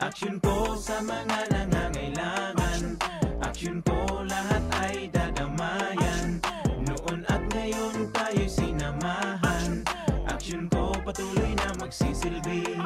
Aksyon ko sa mga nangangailangan, aksyon ko lahat ay dadamayan. Noon at ngayon tayo'y sinamahan, aksyon ko patuloy na magsisilbi.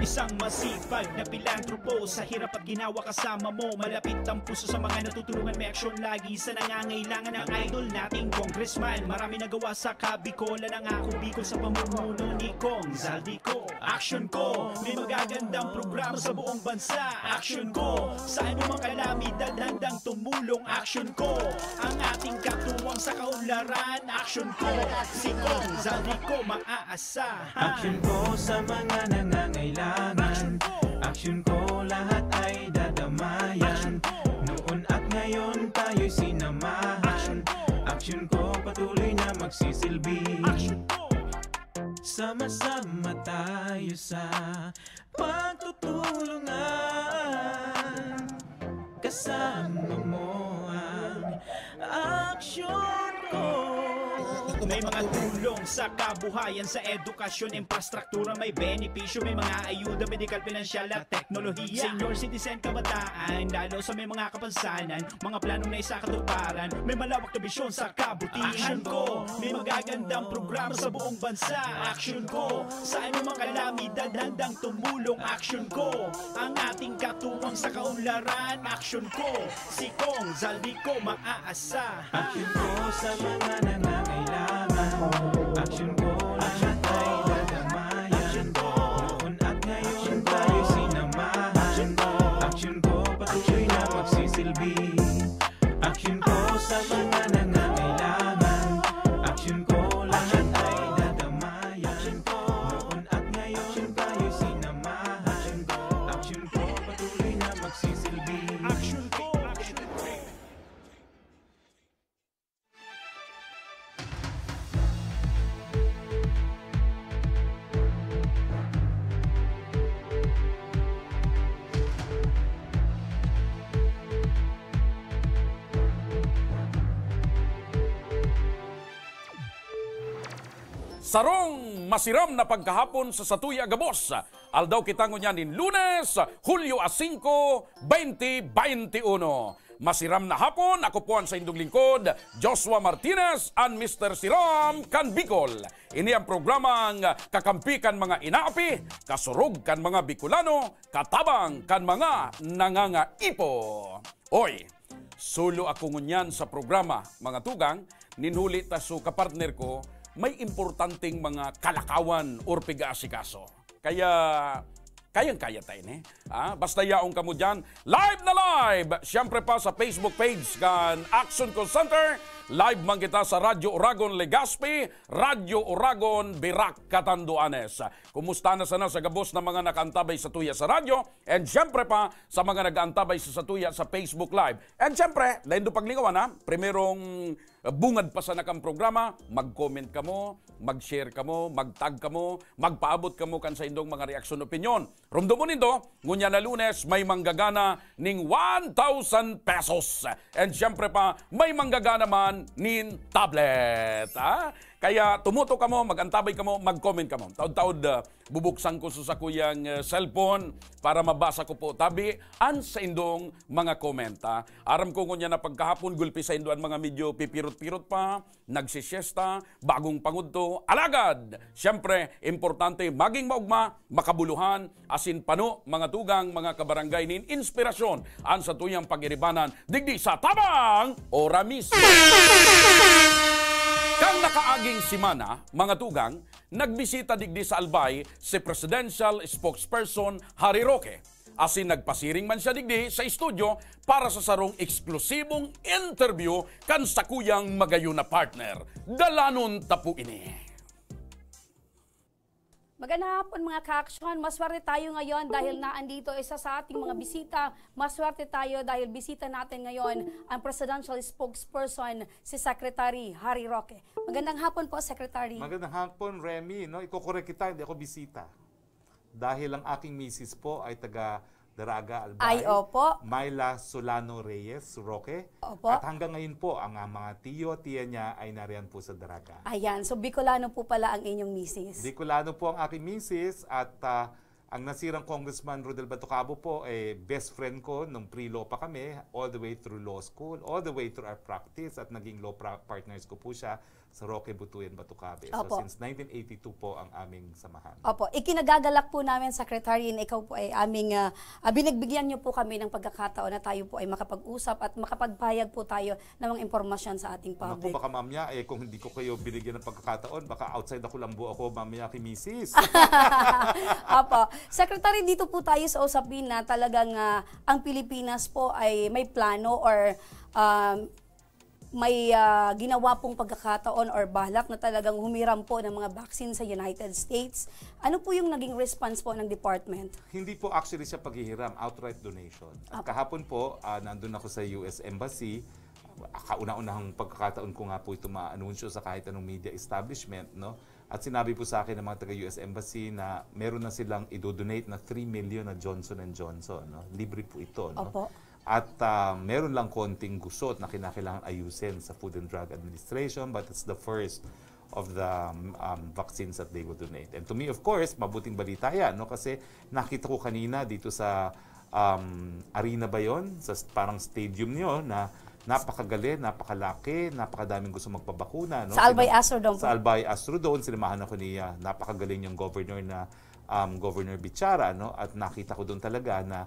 Isang masipag na pilantropo, sa hirap at ginawa kasama mo. Malapit ang puso sa mga natutulungan, may aksyon lagi sa nangangailangan ng idol nating congressman. Marami nagawa sa Kabikolan, ang ako Bicol sa pamumuno ni Kong Zaldico. Aksyon ko, may magagandang programa sa buong bansa. Aksyon ko, sa anumang kalamidad handang tumulong. Aksyon ko, ang ating katuwang sa kaunlaran. Aksyon ko, si Kong Zaldico maaasahan. Aksyon ko sa mga nangangailangan, aksyon ko lahat ay dadamayan. Noon at ngayon tayo'y sinamahan, aksyon ko patuloy na magsisilbi. Sama-sama tayo sa pagtutulungan, kasama mo ang aksyon ko. May mga tulong sa kabuhayan, sa edukasyon, infrastruktura, may benepisyo, may mga ayuda, medikal, pinansyal at teknolohiya. Senior citizen, kabataan, lalo sa may mga kapansanan, mga planong na isakatuparan, may malawak na bisyon sa kabutihan ko. May magagandang programa sa buong bansa. Aksyon ko, sa anumang kalamidad handang tumulong. Aksyon ko, ang ating katuwang sa kaunlaran. Aksyon ko, si Kong Zaldico maaasahan. Aksyon ko sa mga nangangailangan, aksyon ko lahat ay dadamayan. Noon at ngayon tayo'y sinamahan, aksyon ko patuloy na magsisilbi. Aksyon ko sa mga nangangailangan, aksyon ko lahat ay dadamayan. Noon at ngayon tayo'y sinamahan, aksyon ko patuloy na magsisilbi. Aksyon ko, Sarong masiram na pagkahapon sa Satuya Gabos. Aldaw kita ngunyanin Lunes, Hulyo 5, 2021. Masiram na hapon, ako po ang sa indong lingkod, Joshua Martinez and Mr. Siram kan Bicol. Ini ang programang kakampi kan mga inaapi, kasurog kan mga Bicolano, katabang kan mga nangangaipo. Oy, sulo ako ngunyan sa programa, mga tugang, ninhuli ta so kapartner ko, may importanteng mga kalakawan or piga-asikaso. Kaya, kayang-kaya tayo ni. Basta yaong kamo dyan, live na live! Siyempre pa sa Facebook page kan Action Call Center, live man kita sa Radyo Oragon Legazpi, Radyo Oragon Birac, Catanduanes. Kumusta na sana sa gabos na mga nakaantabay sa tuya sa radyo, and siyempre pa sa mga nag-aantabay sa tuya sa Facebook Live. And siyempre, lain do paglingawan ha, primerong bungad pa sa nakang programa, mag-comment ka mo, mag-share ka mo, mag-tag ka mo, magpaabot ka mo kan sa indong mga reaksyon opinion. Rumdo mo nito, ngunya na Lunes, may manggagana ning 1,000 pesos. And siyempre pa, may manggagana man nin tablet. Kaya tumuto ka mo, mag-antabay ka mo, mag-comment ka mo. Taod-taod, bubuksan ko sa kuyang cellphone para mabasa ko po tabi an sa indong mga komenta. Aram ko ngunya na pagkahapon, gulpi sa indoan mga medyo pipirot-pirot pa, nagsisiesta, bagong pangudto, alagad. Siyempre, importante maging maugma, makabuluhan, asin pano, mga tugang, mga kabarangay nin inspirasyon an sa tuyang pag-iribanan, digdi sa Tabang Oramis. Kang nakaaging simana, mga tugang, nagbisita digdi sa Albay si Presidential Spokesperson Harry Roque. Asin nagpasiring man siya digdi sa estudyo para sa sarong eksklusibong interview kan sa kuyang magayon na partner. Dalanon tapu ini. Magandang hapon mga ka-aksyon. Maswerte tayo ngayon dahil naandito isa sa ating mga bisita. Maswerte tayo dahil bisita natin ngayon ang Presidential Spokesperson si Secretary Harry Roque. Magandang hapon po, Secretary. Magandang hapon, Remy. No? Ikukorek kita, hindi ako bisita. Dahil ang aking misis po ay taga Daraga Albay, Ay, opo. Myla Solano Reyes, Roque. Opo. At hanggang ngayon po, ang mga tiya niya ay nariyan po sa Daraga. Ayan, so Bicolano po pala ang inyong misis. Bicolano po ang aking misis at ang nasirang Congressman Rodel Batucabo po, best friend ko nung pre-law pa kami, all the way through law school, all the way through our practice at naging law partners ko po siya sa Roque Butuyan Batucabe. So Opo. since 1982 po ang aming samahan. Opo, ikinagagalak po namin, Secretary, na ikaw po ay aming, binagbigyan niyo po kami ng pagkakataon na tayo po ay makapag-usap at makapagpahayag po tayo ng mga impormasyon sa ating Naku, public. baka mamaya, kung hindi ko kayo binigyan ng pagkakataon, baka outside ako lambo ako mamaya kay misis. Opo. Secretary, dito po tayo sa usapin na talagang ang Pilipinas po ay may plano or may ginawa pong pagkakataon or balak na talagang humiram po ng mga vaccine sa United States. Ano po yung naging response po ng department? Hindi po actually siya paghihiram, outright donation. At kahapon po, nandun ako sa US Embassy. Kauna-unahang pagkakataon ko nga po ito ma-anunsyo sa kahit anong media establishment, no? At sinabi po sa akin ng mga taga-US Embassy na meron na silang i-donate na 3 million na Johnson & Johnson, no? Libre po ito, no? Opo. At meron lang konting gusot na kinakailangan ayusin sa Food and Drug Administration, but it's the first of the vaccines that they will donate. And to me, of course, mabuting balita yan, no? Kasi nakita ko kanina dito sa arena ba yun? Sa parang stadium nyo na napakagaling, napakalaki, napakadaming gusto magpabakuna. No? Sa Albay Astrodome po. Sa Albay Astrodome, sinamahan ako ni napakagaling yung governor na Governor Bichara. No? At nakita ko doon talaga na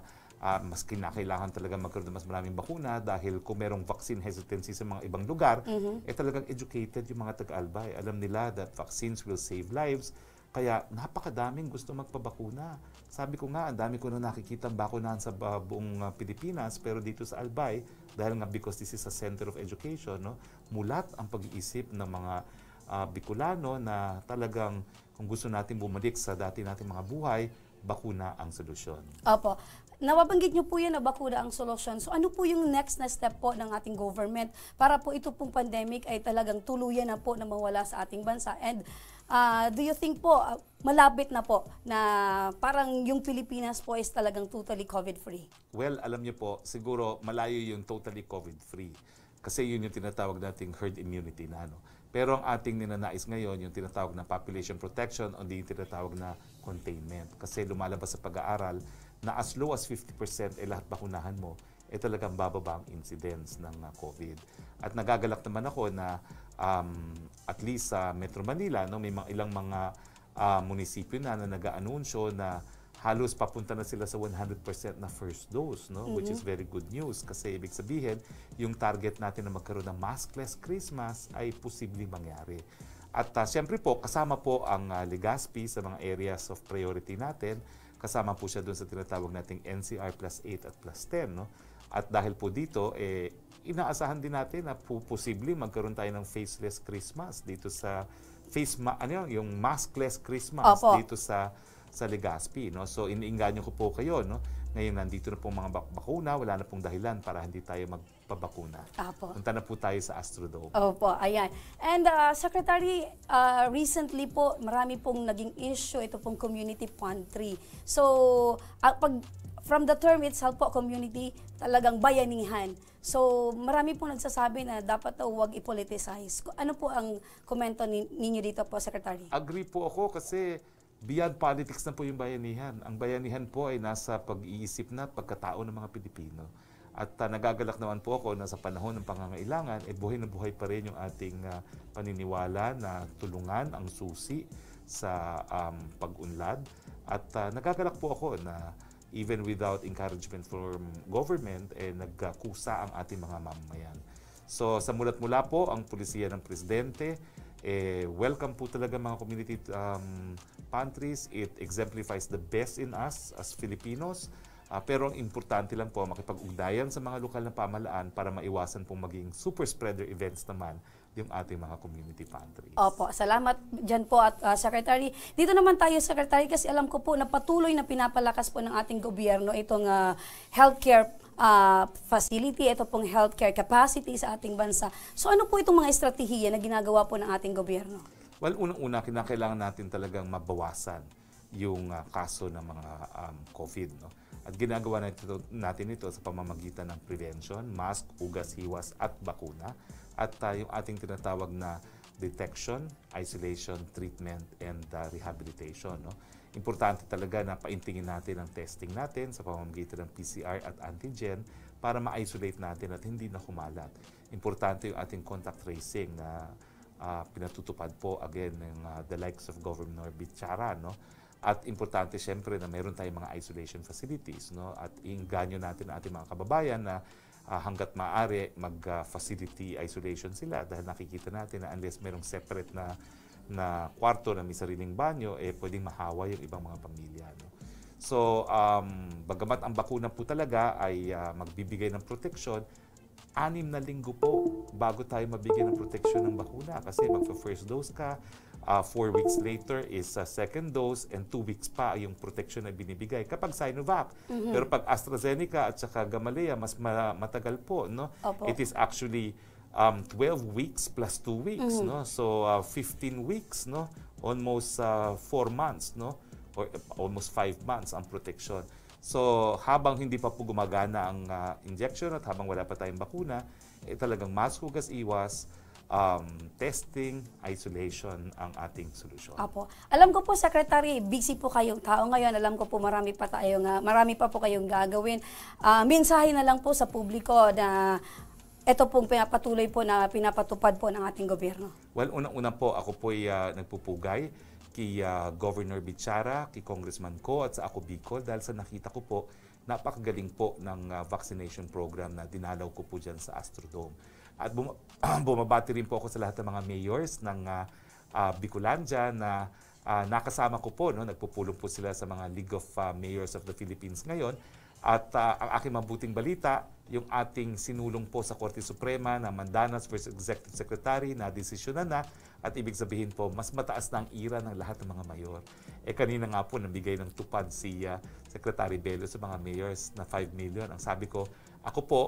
mas kinakailangan talaga magkaroon ng mas maraming bakuna dahil kung merong vaccine hesitancy sa mga ibang lugar, talagang educated yung mga taga-Albay. Alam nila that vaccines will save lives. Kaya napakadaming gusto magpabakuna. Sabi ko nga, ang dami ko na nakikita bakunahan sa buong Pilipinas, pero dito sa Albay, dahil nga because this is a center of education, no, mulat ang pag-iisip ng mga Bicolano na talagang kung gusto natin bumalik sa dati nating mga buhay, bakuna ang solusyon. Opo. Nababanggit niyo po yan na bakuna ang solusyon. So ano po yung next na step po ng ating government para po ito pong pandemic ay talagang tuluyan na po na mawala sa ating bansa? And do you think po, malapit na po na parang yung Pilipinas po is talagang totally COVID-free? Well, alam niyo po, siguro malayo yung totally COVID-free. Kasi yun yung tinatawag nating herd immunity na ano. Pero ang ating ninanais ngayon, yung tinatawag na population protection o yung tinatawag na containment. Kasi lumalabas sa pag-aaral na as low as 50% lahat bakunahan mo, talagang bababa ang incidence ng COVID. At nagagalak naman ako na at least sa Metro Manila, no, may ilang mga munisipyo na nag-aanunsyo na halos papunta na sila sa 100% na first dose, no? Which is very good news kasi ibig sabihin, yung target natin na magkaroon ng maskless Christmas ay posibleng mangyari. At siyempre po, kasama po ang Legazpi sa mga areas of priority natin. Kasama po siya doon sa tinatawag nating NCR plus 8 at plus 10, no? At dahil po dito, inaasahan din natin na posible magkaroon tayo ng faceless Christmas dito sa yung maskless Christmas. Opo. Dito sa Legazpi, no? So iniinganyo ko po kayo, no? Ngayon nandito na pong mga bakuna, wala na pong dahilan para hindi tayo magpabakuna. Opo. Punta na po tayo sa Astrodome. Opo, ayan. And Secretary, recently po marami pong naging issue ito pong community pantry. So from the term itself po, community, talagang bayanihan. So marami pong nagsasabi na dapat daw huwag i-politicize. Ano po ang komento ninyo dito po, Secretary? Agree po ako kasi beyond politics na po yung bayanihan. Ang bayanihan po ay nasa pag-iisip na at pagkatao ng mga Pilipino. At nagagalak naman po ako na sa panahon ng pangangailangan, buhay na buhay pa rin yung ating paniniwala na tulungan ang susi sa pag-unlad. At nagagalak po ako na even without encouragement from government, nagkusa ang ating mga mamamayan. So sa mulat-mula po, ang pulisiya ng Presidente, welcome po talaga mga community pantries. It exemplifies the best in us as Filipinos. Pero ang importante lang po, makipag-ugnayan sa mga lokal na pamahalaan para maiwasan pong maging super spreader events naman yung ating mga community pantries. Opo, salamat dyan po at Secretary. Dito naman tayo, Secretary, kasi alam ko po na patuloy na pinapalakas po ng ating gobyerno itong healthcare facility, ito pong healthcare capacity sa ating bansa. So ano po itong mga estratehiya na ginagawa po ng ating gobyerno? Well, unang-una, kinakailangan natin talagang mabawasan yung kaso ng mga COVID. No? At ginagawa natin ito sa pamamagitan ng prevention, mask, hugas, hiwas at bakuna. At yung ating tinatawag na detection, isolation, treatment, and rehabilitation. No? Importante talaga na paintingin natin ang testing natin sa pamamagitan ng PCR at antigen para ma-isolate natin at hindi na kumalat. Importante yung ating contact tracing na pinatutupad po again ng the likes of Governor Bichara. No? At importante siyempre na meron tayong mga isolation facilities. No? At inganyo natin ang ating mga kababayan na hanggat maaari mag-facility isolation sila dahil nakikita natin na unless merong separate na kwarto na may sariling banyo, pwedeng mahawa yung ibang mga pamilya. No? So, bagamat ang bakuna po talaga ay magbibigay ng proteksyon, 6 na linggo po bago tayo mabigyan ng proteksyon ng bakuna kasi magpa-first dose ka, 4 weeks later is second dose, and 2 weeks pa yung protection na binibigay kapag Sinovac. Pero pag AstraZeneca at saka Gamaleya, mas matagal po. No? It is actually 12 weeks plus 2 weeks. No? So, 15 weeks, no? Almost 4 months, no? Or almost 5 months ang protection. So, habang hindi pa po gumagana ang injection at habang wala pa tayong bakuna, talagang mask, hugas, iwas, testing, isolation ang ating solusyon. Apo. Alam ko po, Secretary, busy po kayong tao ngayon. Alam ko po marami pa po kayong gagawin. Mensahe na lang po sa publiko na ito pong pinapatuloy po na pinapatupad po ng ating gobyerno. Well, unang-una po, ako po'y nagpupugay kay Governor Bichara, kay Congressman Ko at sa ako Bicol dahil sa nakita ko po, napakagaling po ng vaccination program na dinalaw ko po dyan sa Astrodome. At bumabati rin po ako sa lahat ng mga mayors ng Bicolandia na nakasama ko po. No? Nagpupulong po sila sa mga League of Mayors of the Philippines ngayon. At ang aking mabuting balita, yung ating sinulong po sa Korte Suprema na Mandanas versus Executive Secretary na desisyonan na at ibig sabihin po, mas mataas na ang ira ng lahat ng mga mayor. Kanina nga po, nabigay ng tupad si Secretary Bello sa mga mayors na 5 million. Ang sabi ko, ako po,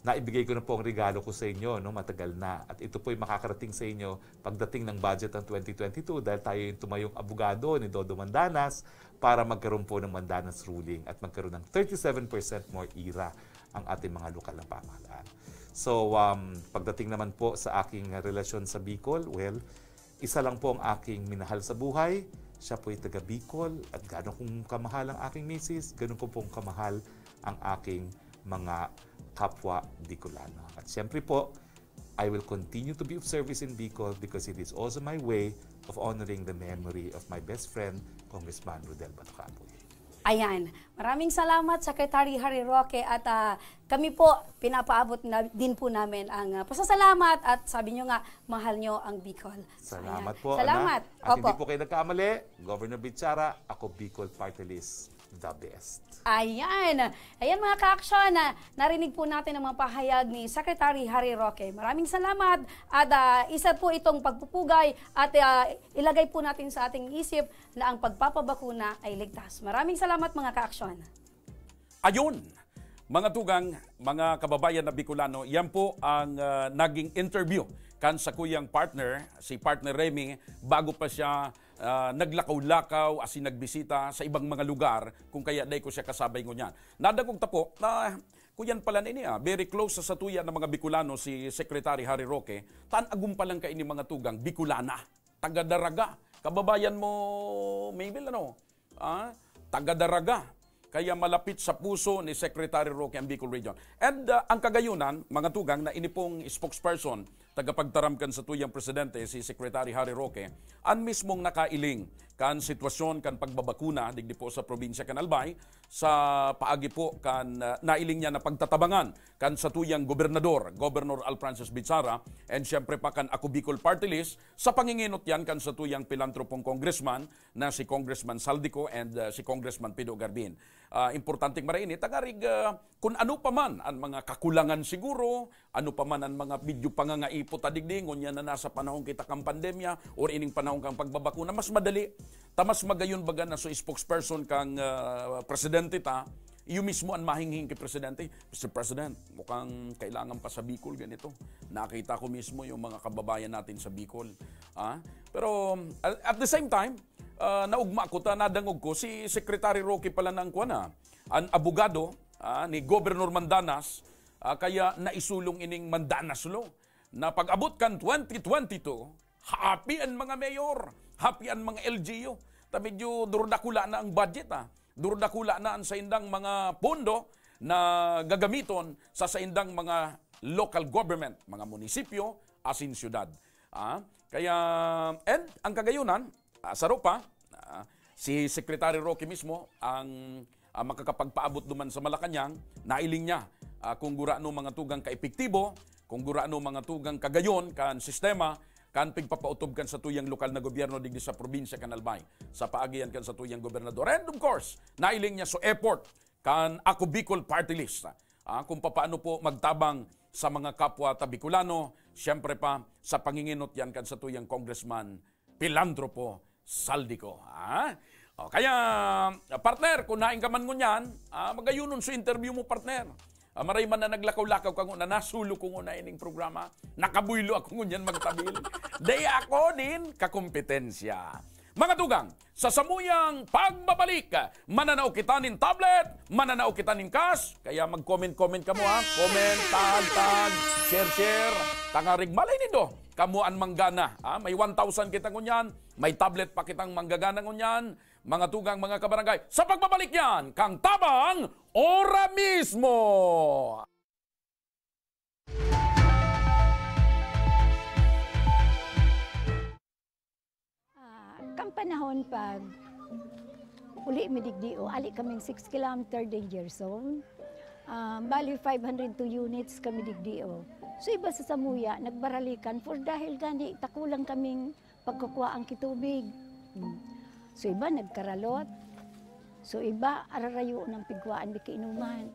naibigay ko na po ang regalo ko sa inyo, no, matagal na. At ito po ay makakarating sa inyo pagdating ng budget ng 2022 dahil tayo yung tumayong abogado ni Dodo Mandanas para magkaroon po ng Mandanas ruling at magkaroon ng 37% more ira ang ating mga lokal na pamahalaan. So, pagdating naman po sa aking relasyon sa Bicol, well, isa lang po ang aking minahal sa buhay. Siya po ay taga Bicol at gano'n kong kamahal ang aking misis, gano'n ko pong kamahal ang aking mga kapwa Bicolano. At siyempre po, I will continue to be of service in Bicol because it is also my way of honoring the memory of my best friend, Congressman Rodel Batucapoy. Ayan. Maraming salamat, Secretary Harry Roque. At kami po, pinapaabot na din po namin ang pasasalamat at sabi nyo nga, mahal nyo ang Bicol. Salamat po, salamat. Ana. At hindi po kayo nagkamali, Governor Bichara, ako Bicol Party List, the best. Ayan. Ayan mga ka-aksyon, narinig po natin ang mga pahayag ni Secretary Harry Roque. Maraming salamat at isa po itong pagpupugay at ilagay po natin sa ating isip na ang pagpapabakuna ay ligtas. Maraming salamat mga ka-aksyon. Ayun, mga tugang, mga kababayan na Bicolano, yan po ang naging interview kan sa kuyang partner, si partner Remy, bago pa siya naglakaw-lakaw, asin nagbisita sa ibang mga lugar, kung kaya day ko siya kasabay ko niyan. Nadagog tapo na kuyan pala na niya, very close sa satuya ng mga Bicolano, si Secretary Harry Roque, agum pa lang ka ini mga tugang, Bicolana, taga-Daraga, kababayan mo, Mabel, taga-Daraga, kaya malapit sa puso ni Secretary Roque ang Bicol Region. And ang kagayunan, mga tugang, na ini pong spokesperson, tagapagtaramkan sa tuyang presidente, si Secretary Harry Roque, ang mismong nakailing kan sitwasyon kan pagbabakuna digdi po sa probinsya kan Albay, sa paagi po kan nailing niya na pagtatabangan kan sa tuyang gobernador, Governor Al Francis Bichara, and syempre pa kan ako Bicol Party List, sa panginginot yan kan sa tuyang pilantropong congressman na si Congressman Saldico and si Congressman Pido Garbin. Importanteng maraini, tagarig kung ano pa man ang mga kakulangan siguro, ano pa man ang mga medyo pangangaipot adigding, ngunya na nasa panahon kita kang pandemya or ining panahon kang pagbabakuna, mas madali. Tamas magayon baga na so spokesperson kang presidente ta, Iyo mismo ang mahinghing kay Presidente, Mr. President, mukhang kailangan pa sa Bicol ganito. Nakita ko mismo yung mga kababayan natin sa Bicol. Pero at the same time, naugma ko, nadangog ko, si Secretary Roque pala ng kuwana, ang abogado ni Governor Mandanas, kaya naisulong ining Mandanas Law, na pag-abot kan 2022, happy ang mga mayor, happy ang mga LGU. Medyo durdakula na ang budget. Durdakula na ang saindang mga pondo na gagamiton sa saindang mga local government, mga munisipyo, asin syudad. Kaya, and ang kagayunan, sa Ropa, si Secretary Roque mismo ang makakapagpaabot duman sa Malacanang, nailing niya kung gurano mga tugang kaepektibo, kung gurano mga tugang kagayon, kan sistema, kan pigpapautob kan sa tuyang lokal na gobyerno digdi sa probinsya kan Albay, sa paagian kan sa tuyang gobernador. And of course, nailing niya so effort kan Ako Bicol Party List. Kung paano po magtabang sa mga kapwa Tabicolano, siyempre pa sa panginginot yan kan sa tuyang Congressman Pilantropo Saldico. Kaya, partner, kung naing ka man ngunyan, magayunon sa interview mo, partner. Maray man na naglakaw-lakaw ka na nasulo ko na ining programa. Nakabuylo ako ngunyan magtabil. Day ako nin kakompetensya. Mga tugang, sa samuyang pagbabalik, mananaw kita nin tablet, mananaw kita nin cash. Kaya mag-comment-comment ka mo Comment, tag, share. Tangarig malay nindo. Kamuan manggana. May 1,000 kita ngunyan. May tablet pa kitang manggagana ngunyan. Mga tugang, mga kabarangay, sa pagbabalik yan, kang tabang, ora mismo! Kang panahon pag uli midigdio, ali kaming 6 kilometer danger zone. Bali 502 units kami digdio. So iba sa Samuya, nagbaralikan for dahil gani takulang kaming pagkukuha ang kitubig. So iba nagkaralot. So iba ararayo ng pigwaan di kainuman.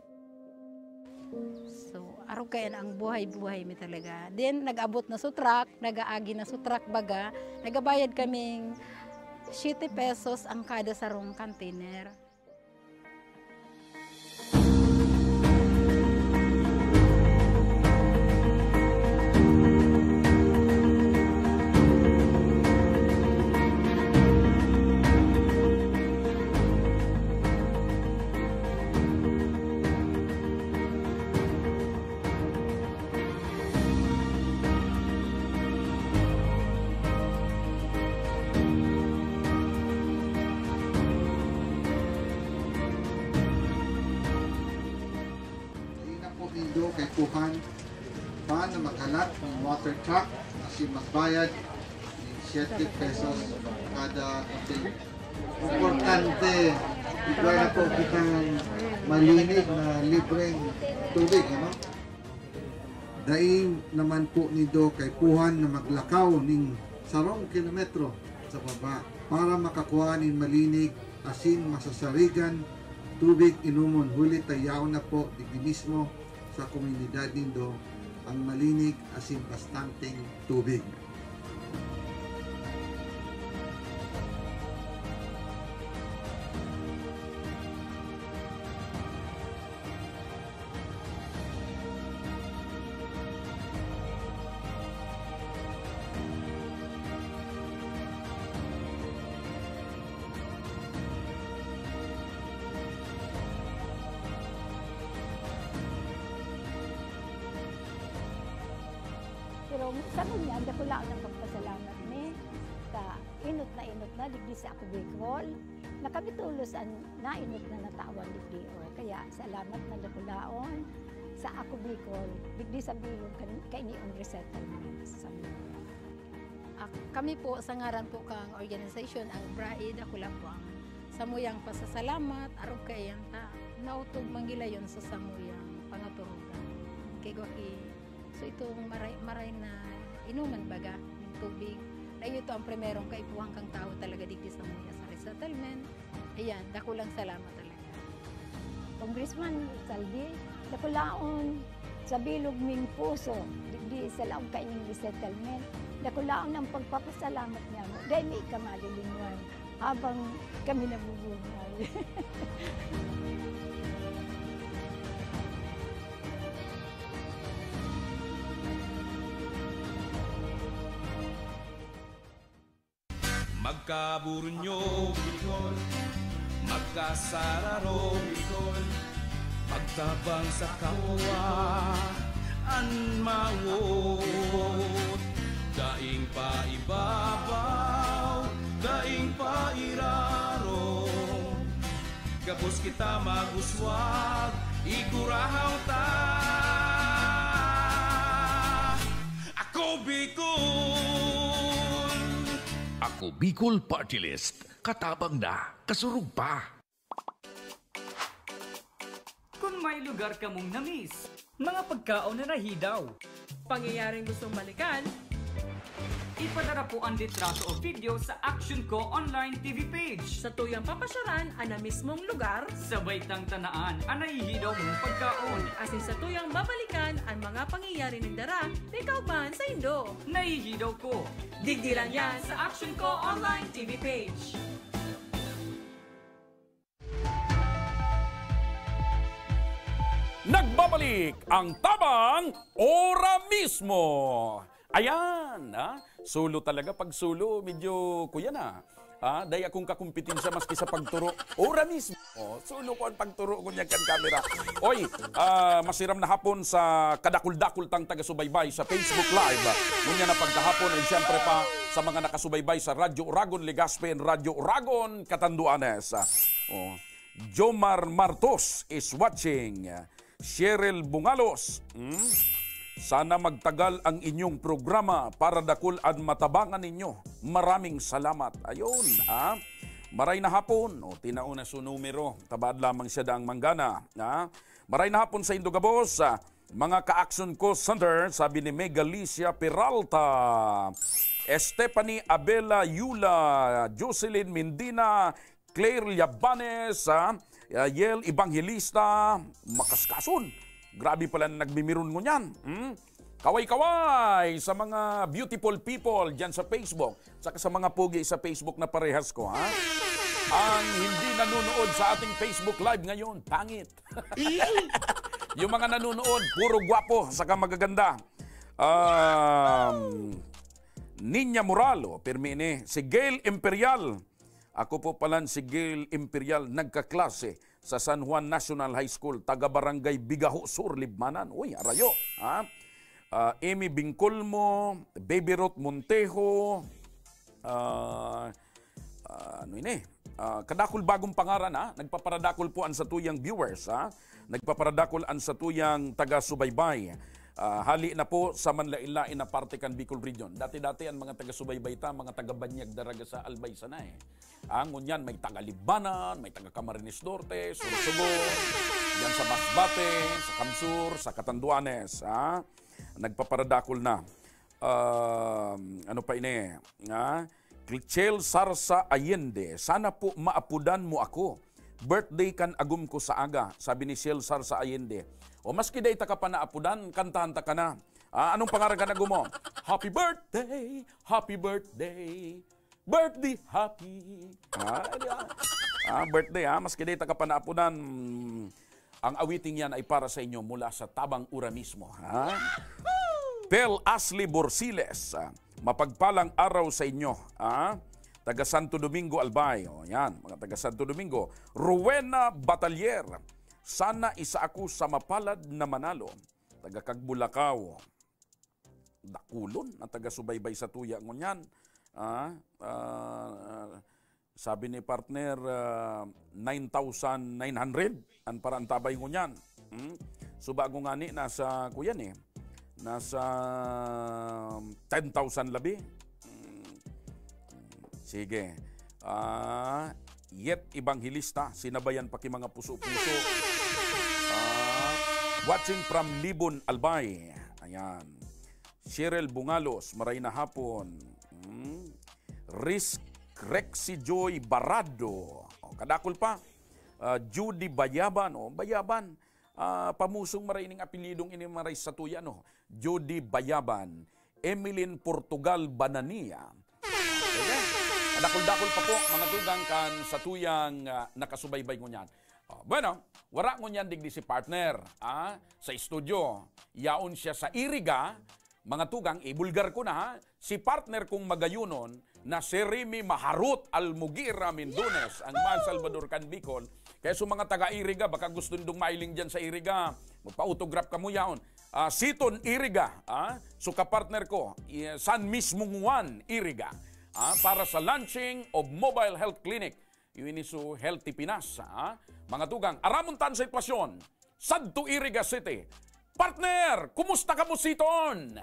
So araw kayan ang buhay-buhay mi talaga. Then nag-abot na sutrak, nag-aagi na sutrak baga, nagabayad kaming 7 pesos ang kada sarong container. Kay Kuhan paano maghalat ng water truck kasi magbayad ng 7 pesos kada container. Importante, ikaw na po kitang malinig na libreng tubig, ano? Daing naman po nido kay Kuhan na maglakaw ng 10 kilometro sa baba para makakuha ng malinig, asin, masasarigan, tubig inumon. Huli tayaw na po digdi mismo sa komunidad nindo ang malinig asin bastanteng tubig. Pero sa kanya, dako lang ang pagpasalamat ni ka inot na digdi sa Ako Bicol. Nakabitulos ang nainot na natawan digdi. Kaya salamat na dako laon sa Ako Bicol digdi sa bilog kainiong resettlement sa Kami po sa ngaran po kang organization ang BRAID, ako lang po ang samuyang pasasalamat araw kayan ta nautog manggilayon sa samuyang pangaturugan kay Gwaki. So itong maray na inuman baga ng tubig. Ay ito ang primerong kaipuhang kang tao talaga digdi sa mga sa resettlement. Ayan, dako lang salamat talaga. Congressman Saldi, dako laon sa bilog ming puso digdi sa laong kaining resettlement. Dako laon ang pagpapasalamat niya mo. Dahil may kamalilingon habang kami nabubuhay. Magkaburunyo, Bicol. Magkasararo, Bicol. Pagtabang sa kapwa, anmawot. Daing pa ibabaw, daing pa iraro. Gapos kita maguswag, igurahaw ta. Ako Bicol! Ako Bicol Party List. Katabang na, kasurug pa. Kung may lugar ka mong namiss, mga pagkaon na nahidaw, pangyayaring gustong balikan, ipadara po ang litrato o video sa Action Ko online TV page. sa tuyang papasyaran ang na mismong lugar, Sabay tang tanaan ang nahihidaw mong pagkaon. asin sa tuyang babalikan ang mga pangyayari ng dara, ikaw man sa Indo. Nahihidaw ko. Digdilan yan sa Action Ko online TV page. Nagbabalik ang Tabang Ora Mismo. Ayan, sulo talaga. Pag sulo, medyo kuya na. Dahil akong kakumpetensya maski sa pagturo. Ora mismo. Sulo ko ang pagturo ko niya kan camera. Oy, masiram na hapon sa kadakul-dakul tang taga-subaybay sa Facebook Live. Ngunya na pagkahapon ay siyempre pa sa mga nakasubaybay sa Radyo Uragon, Legazpi, and Radyo Uragon, Catanduanes. Jomar Martos is watching. Cheryl Bungalos. Sana magtagal ang inyong programa para dakul at matabangan ninyo. Maraming salamat. Ayun, maray na hapon. Tinauna su numero. Tabad lamang siya daang manggana. Maray na hapon sa Indogabos. Mga ka-action ko center, sabi ni Megalicia Peralta. Stephanie Abela Yula. Jocelyn Mindina. Claire Yabanes. Yel Evangelista. Makaskason. Grabe pala na nagbimirun mo niyan. Kaway-kaway sa mga beautiful people dyan sa Facebook. Saka sa mga pugi sa Facebook na parehas ko, Ang hindi nanonood sa ating Facebook Live ngayon, pangit. Yung mga nanonood, puro gwapo, saka magaganda. Ninya Moralo, Permine, si Gail Imperial. Ako po pala si Gail Imperial, nagkaklase sa San Juan National High School, taga-barangay Bigaho Sur, Libmanan. Uy, arayo. Amy Bingcolmo, Baby Ruth Montejo, kadakul bagong pangaran, nagpaparadakul po ang sa tuyang viewers, nagpaparadakul ang sa tuyang taga-subaybay. Hali na po sa manlain-lain na parte kan Bicol Region. Dati-dati ang mga taga-subaybay mga taga-Banyag daraga sa Albay sana ngunyan may taga-Libanan, may taga-Camarines Norte, Sursugon, yan sa Masbate, sa Kamsur, sa Catanduanes. Nagpaparadakol na. Clichel Sarsa Allende, sana po maapudan mo ako. Birthday kan agum ko sa aga, sabi ni Shel Sarsa Allende. O maski day ta ka pa naapudan, kantahan ta ka na. Anong pangalan ka na gumo? Happy birthday, happy birthday, birthday happy. Birthday maski day ta ka pa naapudan. Ang awiting yan ay para sa inyo mula sa Tabang Ura mismo. Pel Ashley Borsiles, mapagpalang araw sa inyo. Taga Santo Domingo, Albay. Yan, mga taga Santo Domingo. Rowena Batalier, sana isa ako sa mapalad na manalo. Taga Kagbulakaw. Dakulon na taga subaybay sa tuya ngunyan. Sabi ni partner, 9,900 ang parang tabay ngunyan. Subago nga ni, nasa kuyan nasa 10,000 labi. Sige. Yet Evangelista, sinabayan pa ki mga puso-puso. Watching from Libon, Albay. Ayan. Cheryl Bungalos, maray na hapon. Rexy Joy Barado. Kadakol pa. Judy Bayaban. Bayaban. Pamusong maray ning apelidong ini maray sa tuya. Judy Bayaban. Emeline Portugal Banania. Dakol-dakol pa po mga tugang kan sa tuyang nakasubaybay ngunyan. Bueno, wala ngunyan digdi si partner sa studio. Yaon siya sa Iriga, Mga tugang, ibulgar ko na ha, si partner kong magayunon na si Remy Maharut Almugira Mindunes, ang Man Salvador Can Bicol. Kaya sa mga taga-Iriga, baka gusto nindong mailing dyan sa Iriga, magpa-autograph ka mo yaon. Siton Iriga, so kapartner ko, San Mismong Juan Iriga, para sa launching of Mobile Health Clinic, Iwinisu Healthy Pinas. Mga tugang, aramon tan sa sitwasyon, Sadto Iriga City. Partner, kumusta ka mo siton?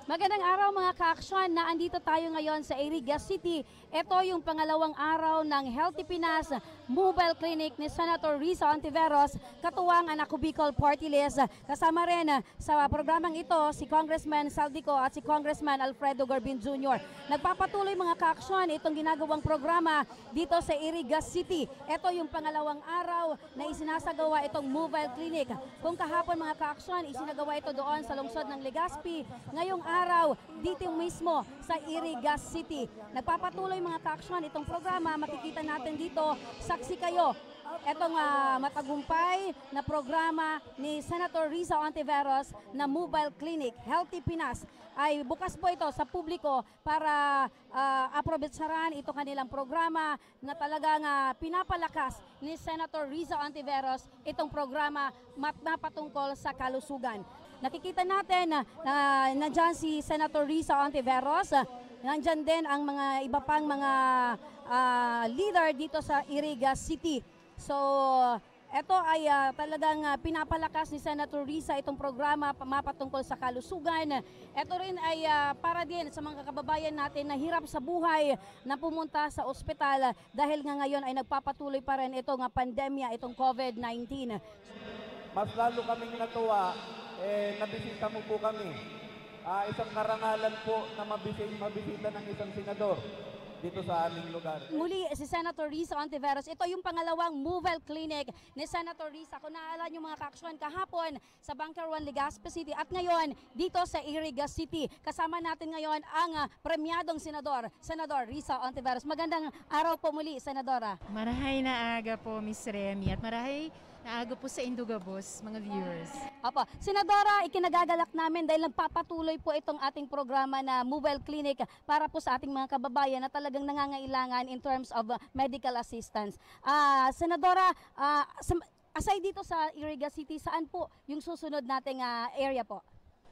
Magandang araw mga ka-aksyon, naandito tayo ngayon sa Iriga City. Ito yung pangalawang araw ng Healthy Pinas Mobile Clinic ni Senator Risa Ontiveros, katuwang ang Ako Bicol Party List. Kasama rin sa programang ito si Congressman Saldico at si Congressman Alfredo Garbin Jr. Nagpapatuloy mga ka-aksyon itong ginagawang programa dito sa Iriga City. Ito yung pangalawang araw na isinasagawa itong mobile clinic. Kung kahapon mga ka-aksyon, isinagawa ito doon sa lungsod ng Legazpi, ngayong araw dito mismo sa Iriga City. Nagpapatuloy mga ka-aksyon itong programa, makikita natin dito, saksi kayo. Itong matagumpay na programa ni Senator Risa Ontiveros na Mobile Clinic, Healthy Pinas, ay bukas po ito sa publiko para aprobetsaran ito kanilang programa na talagang pinapalakas ni Senator Risa Ontiveros itong programa mapatungkol sa kalusugan. Nakikita natin na nandyan si Senator Risa Ontiveros, nandyan din ang mga iba pang mga leader dito sa Iriga City. So, ito ay talagang pinapalakas ni Senator Risa itong programa mapatungkol sa kalusugan. Ito rin ay para din sa mga kababayan natin na hirap sa buhay na pumunta sa ospital dahil nga ngayon ay nagpapatuloy pa rin itong pandemya, itong COVID-19. Mas lalo kaming natuwa, nabisita mo po kami. Isang karangalan po na mabisita ng isang senador dito sa aming lugar. Muli, si Senator Risa Ontiveros, ito yung pangalawang mobile clinic ni Senator Risa. Kung naalala nyo mga ka-aksyon, kahapon sa Bunker 1, Legazpi City at ngayon dito sa Iriga City. Kasama natin ngayon ang premyadong senador, Senador Risa Ontiveros. Magandang araw po muli, Senadora. Marahay na aga po, Miss Remy, at marahay naaga po sa Indugabos, mga viewers. Opo. Senadora, ikinagagalak namin dahil nagpapatuloy po itong ating programa na mobile clinic para po sa ating mga kababayan na talagang nangangailangan in terms of medical assistance. Senadora, aside dito sa Iriga City, saan po yung susunod nating area po?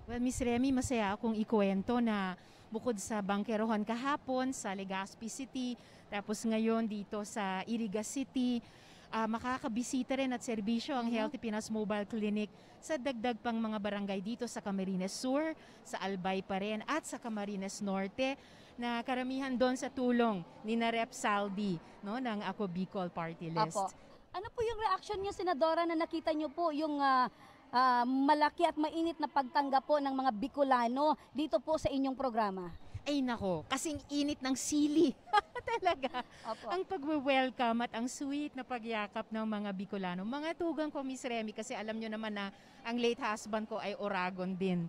Well, Miss Remy, masaya akong ikwento na bukod sa Bangkerohan kahapon sa Legazpi City, tapos ngayon dito sa Iriga City, makakabisita rin at serbisyo ang Healthy Pinas Mobile Clinic sa dagdag pang mga barangay dito sa Camarines Sur, sa Albay pa rin at sa Camarines Norte na karamihan doon sa tulong ni Rep. Saldi, no, ng Ako Bicol Party List. Apo. Ano po yung reaction niyo, Senadora, na nakita niyo po yung malaki at mainit na pagtanggap po ng mga Bicolano dito po sa inyong programa? Ay nako, kasing init ng sili. Talaga. Opo. Ang pag-welcome at ang sweet na pagyakap ng mga Bicolano. Mga tugang ko, Miss Remy, kasi alam nyo naman na ang late husband ko ay Oragon din.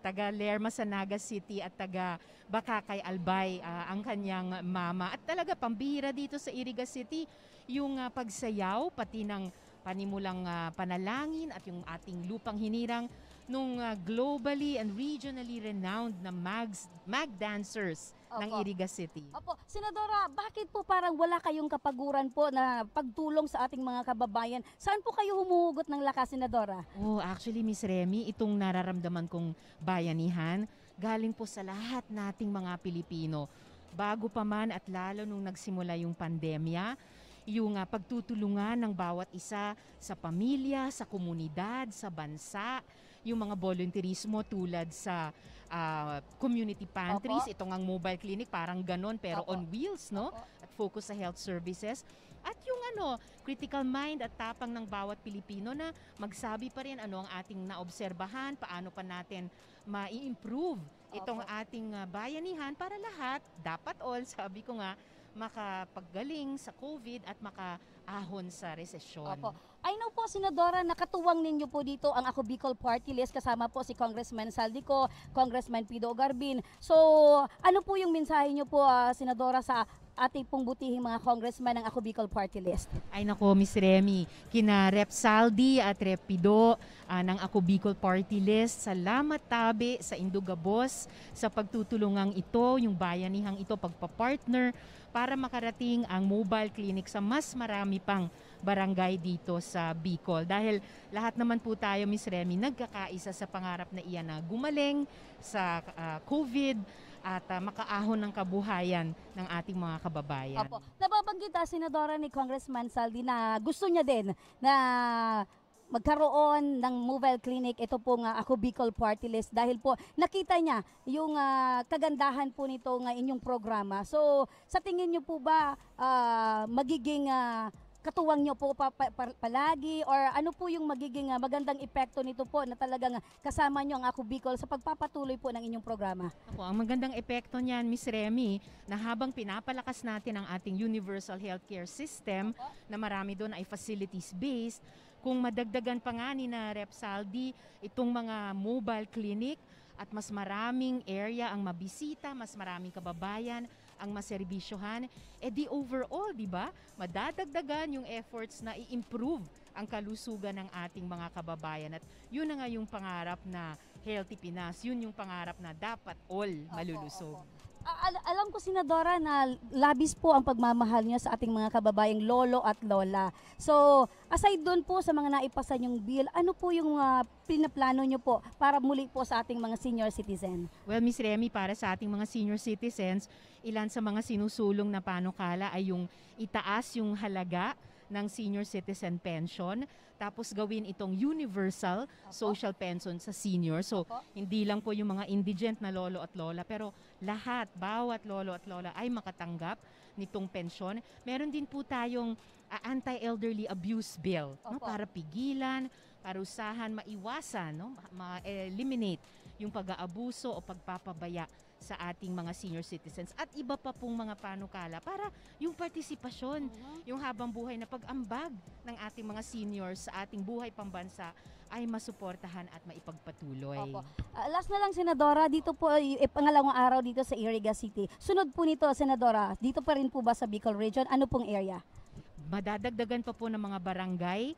Taga Lerma sa Naga City at taga Bakakay Albay ang kanyang mama. At talaga pambihira dito sa Iriga City yung pagsayaw, pati ng panimulang panalangin at yung ating lupang hinirang nung globally and regionally renowned na mag dancers ng Iriga City. Opo. Senadora, bakit po parang wala kayong kapaguran po na pagtulong sa ating mga kababayan? Saan po kayo humuhugot ng lakas, Senadora? Oh, actually, Miss Remy, itong nararamdaman kong bayanihan, galing po sa lahat nating mga Pilipino. Bago pa man at lalo nung nagsimula yung pandemya, yung pagtutulungan ng bawat isa sa pamilya, sa komunidad, sa bansa, yung mga volunteerismo tulad sa community pantries, itong ang mobile clinic, parang ganon pero on wheels, no? At focus sa health services. At yung critical mind at tapang ng bawat Pilipino na magsabi pa rin ano ang ating naobserbahan, paano pa natin ma-improve itong ating bayanihan para lahat, dapat all, sabi ko nga, makapaggaling sa COVID at makaahon sa resesyon. Opo. I know po, Senadora, nakatuwang ninyo po dito ang Ako Bicol Party List, kasama po si Congressman Saldico, Congressman Pido Garbin. So, ano po yung mensahe nyo po, Senadora, sa ating pong butihing mga congressman ng Ako Bicol Party List? Ay nako, Miss Remy, kina Rep Saldi at Rep Pido ng Ako Bicol Party List, salamat tabi sa Indugabos sa pagtutulungang ito, yung bayanihang ito, pagpapartner para makarating ang mobile clinic sa mas marami pang barangay dito sa Bicol. Dahil lahat naman po tayo, Miss Remy, nagkakaisa sa pangarap na iyan na gumaling sa COVID at makaahon ng kabuhayan ng ating mga kababayan. Opo. Nababanggit Senadora ni Congressman Saldi na gusto niya din na magkaroon ng mobile clinic, ito po nga Ako Bicol Party List, dahil po nakita niya yung kagandahan po nito nga inyong programa. So sa tingin niyo po ba magiging katuwang nyo po palagi, or ano po yung magiging magandang epekto nito po na talagang kasama nyo ang Ako Bicol sa pagpapatuloy po ng inyong programa? Ako, ang magandang epekto niyan, Miss Remy, na habang pinapalakas natin ang ating universal healthcare system, na marami doon ay facilities-based, kung madagdagan pa nga ni na Rep Saldi itong mga mobile clinic at mas maraming area ang mabisita, mas maraming kababayan ang maserbisyohan, di overall, di ba, madadagdagan yung efforts na i-improve ang kalusugan ng ating mga kababayan. At yun na nga yung pangarap na Healthy Pinas, yun yung pangarap na dapat all malulusog. Alam ko, Senadora, na labis po ang pagmamahal niyo sa ating mga kababayang lolo at lola. So, aside doon po sa mga naipasa yung bill, ano po yung pinaplano niyo po para muli po sa ating mga senior citizen? Well, Miss Remy, para sa ating mga senior citizens, ilan sa mga sinusulong na panukala ay yung itaas yung halaga ng senior citizen pension, tapos gawin itong universal social pension sa senior. So, hindi lang po yung mga indigent na lolo at lola, pero lahat, bawat lolo at lola ay makatanggap nitong pensyon. Meron din po tayong anti-elderly abuse bill, no, para pigilan, parusahan, maiwasan, no, ma-eliminate yung pag-aabuso o pagpapabaya sa ating mga senior citizens at iba pa pong mga panukala para yung partisipasyon, yung habang buhay na pag-ambag ng ating mga seniors sa ating buhay pambansa ay masuportahan at maipagpatuloy. Opo. Last na lang, Senadora, dito po pangalawang araw dito sa Iriga City. Sunod po nito, Senadora, dito pa rin po ba sa Bicol Region? Ano pong area? Madadagdagan pa po ng mga barangay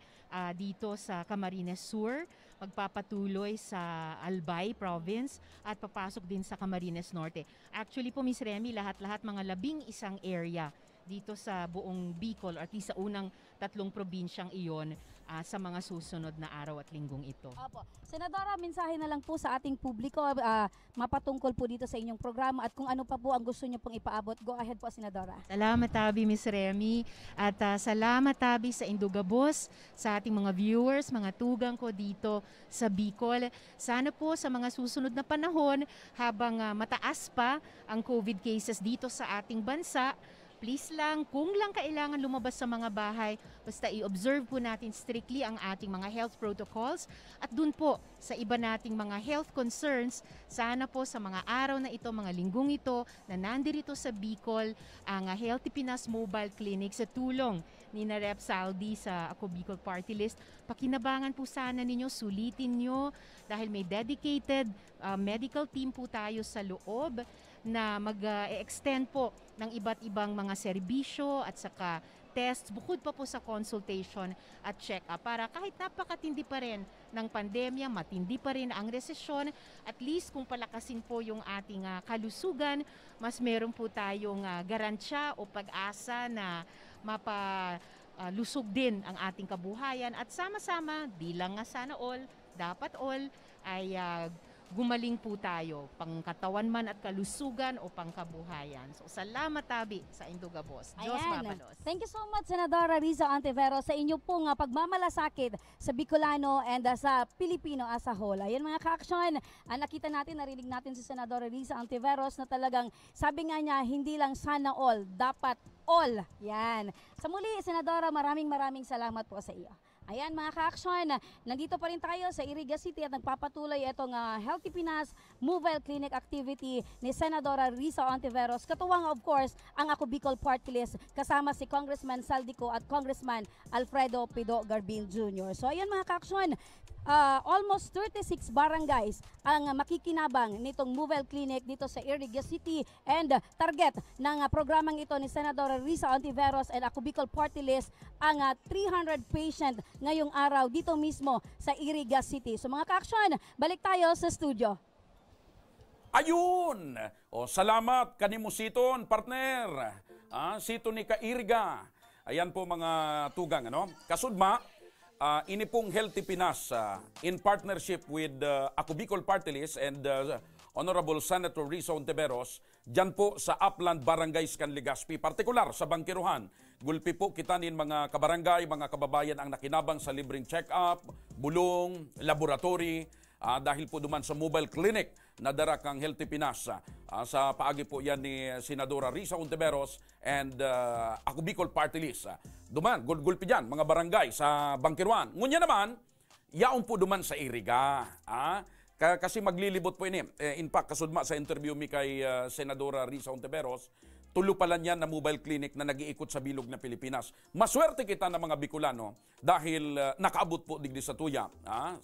dito sa Camarines Sur, magpapatuloy sa Albay Province at papasok din sa Camarines Norte. Actually po, Miss Remy, lahat-lahat mga 11 area dito sa buong Bicol, at least sa unang 3 probinsyang iyon sa mga susunod na araw at linggong ito. Opo. Senadora, mensahe na lang po sa ating publiko mapatungkol po dito sa inyong programa at kung ano pa po ang gusto niyo pong ipaabot. Go ahead po, Senadora. Salamat tabi, Miss Remy, at salamat tabi sa Indugabos, sa ating mga viewers, mga tugang ko dito sa Bicol. Sana po sa mga susunod na panahon, habang mataas pa ang COVID cases dito sa ating bansa, please lang, kung lang kailangan lumabas sa mga bahay, basta i-observe po natin strictly ang ating mga health protocols. At dun po, sa iba nating mga health concerns, sana po sa mga araw na ito, mga linggong ito, na nandirito sa Bicol, ang Healthy Pinas Mobile Clinic sa tulong ni na Rep Saldi sa Ako Bicol Party List, pakinabangan po sana ninyo, sulitin nyo, dahil may dedicated medical team po tayo sa loob na mag-extend po ng iba't ibang mga serbisyo at saka tests, bukod pa po sa consultation at check-up, para kahit napakatindi pa rin ng pandemya, matindi pa rin ang resesyon, at least kung palakasin po yung ating kalusugan, mas meron po tayong garansya o pag-asa na mapalusog din ang ating kabuhayan, at sama-sama, di lang nga sana all, dapat all ay gumaling po tayo, pangkatawan man at kalusugan o pangkabuhayan. So, salamat tabi sa Indugabos. Diyos mapalos. Thank you so much, Senadora Riza Ontiveros, sa inyo pong pagmamalasakit sa Bicolano and sa Pilipino as a whole. Ayan mga ka-aksyon, nakita natin, narinig natin si Senadora Riza Ontiveros na talagang sabi nga niya, hindi lang sana all, dapat all. Yan. Sa muli, Senadora, maraming salamat po sa iyo. Ayan mga ka-aksyon, nandito pa rin tayo sa Iriga City at nagpapatuloy itong Healthy Pinas Mobile Clinic activity ni Senadora Riza Ontiveros. Katuwang of course ang Ako Bicol Party List, kasama si Congressman Saldico at Congressman Alfredo Pido Garbin Jr. So ayan mga ka-aksyon, almost 36 barangays ang makikinabang nitong mobile clinic dito sa Iriga City, and target ng programang ito ni Senadora Risa Ontiveros and Ako Bicol Party List ang 300 patient ngayong araw dito mismo sa Iriga City. So mga ka-aksyon, balik tayo sa studio. Ayun! O, salamat kanimo siton, partner. Sito ni Kairiga. Ayan po mga tugang, ano? Kasudma, ini pong Healthy Pinas in partnership with Ako Bicol Party List and Honorable Senator Risa Ontiveros, dyan po sa Upland Barangays kan Legazpi, partikular sa Bangkiruhan. Gulpi po kita nin mga kabarangay, mga kababayan ang nakinabang sa libreng check-up, bulong, laboratory, dahil po duman sa mobile clinic na dara kang Healthy Pinas. Sa paagi po yan ni Senadora Risa Ontiveros and Ako Bicol Party List. Duman, gulpi dyan, mga barangay sa Bangkiruan. Ngunya naman, yaon po duman sa Iriga. Kasi maglilibot po ini. In fact, kasudma sa interview mi kay Senadora Risa Ontiveros, tulo pala niyan na mobile clinic na nag-iikot sa bilog na Pilipinas. Maswerte kita na mga Bicolano dahil nakaabot po digdi sa tuya.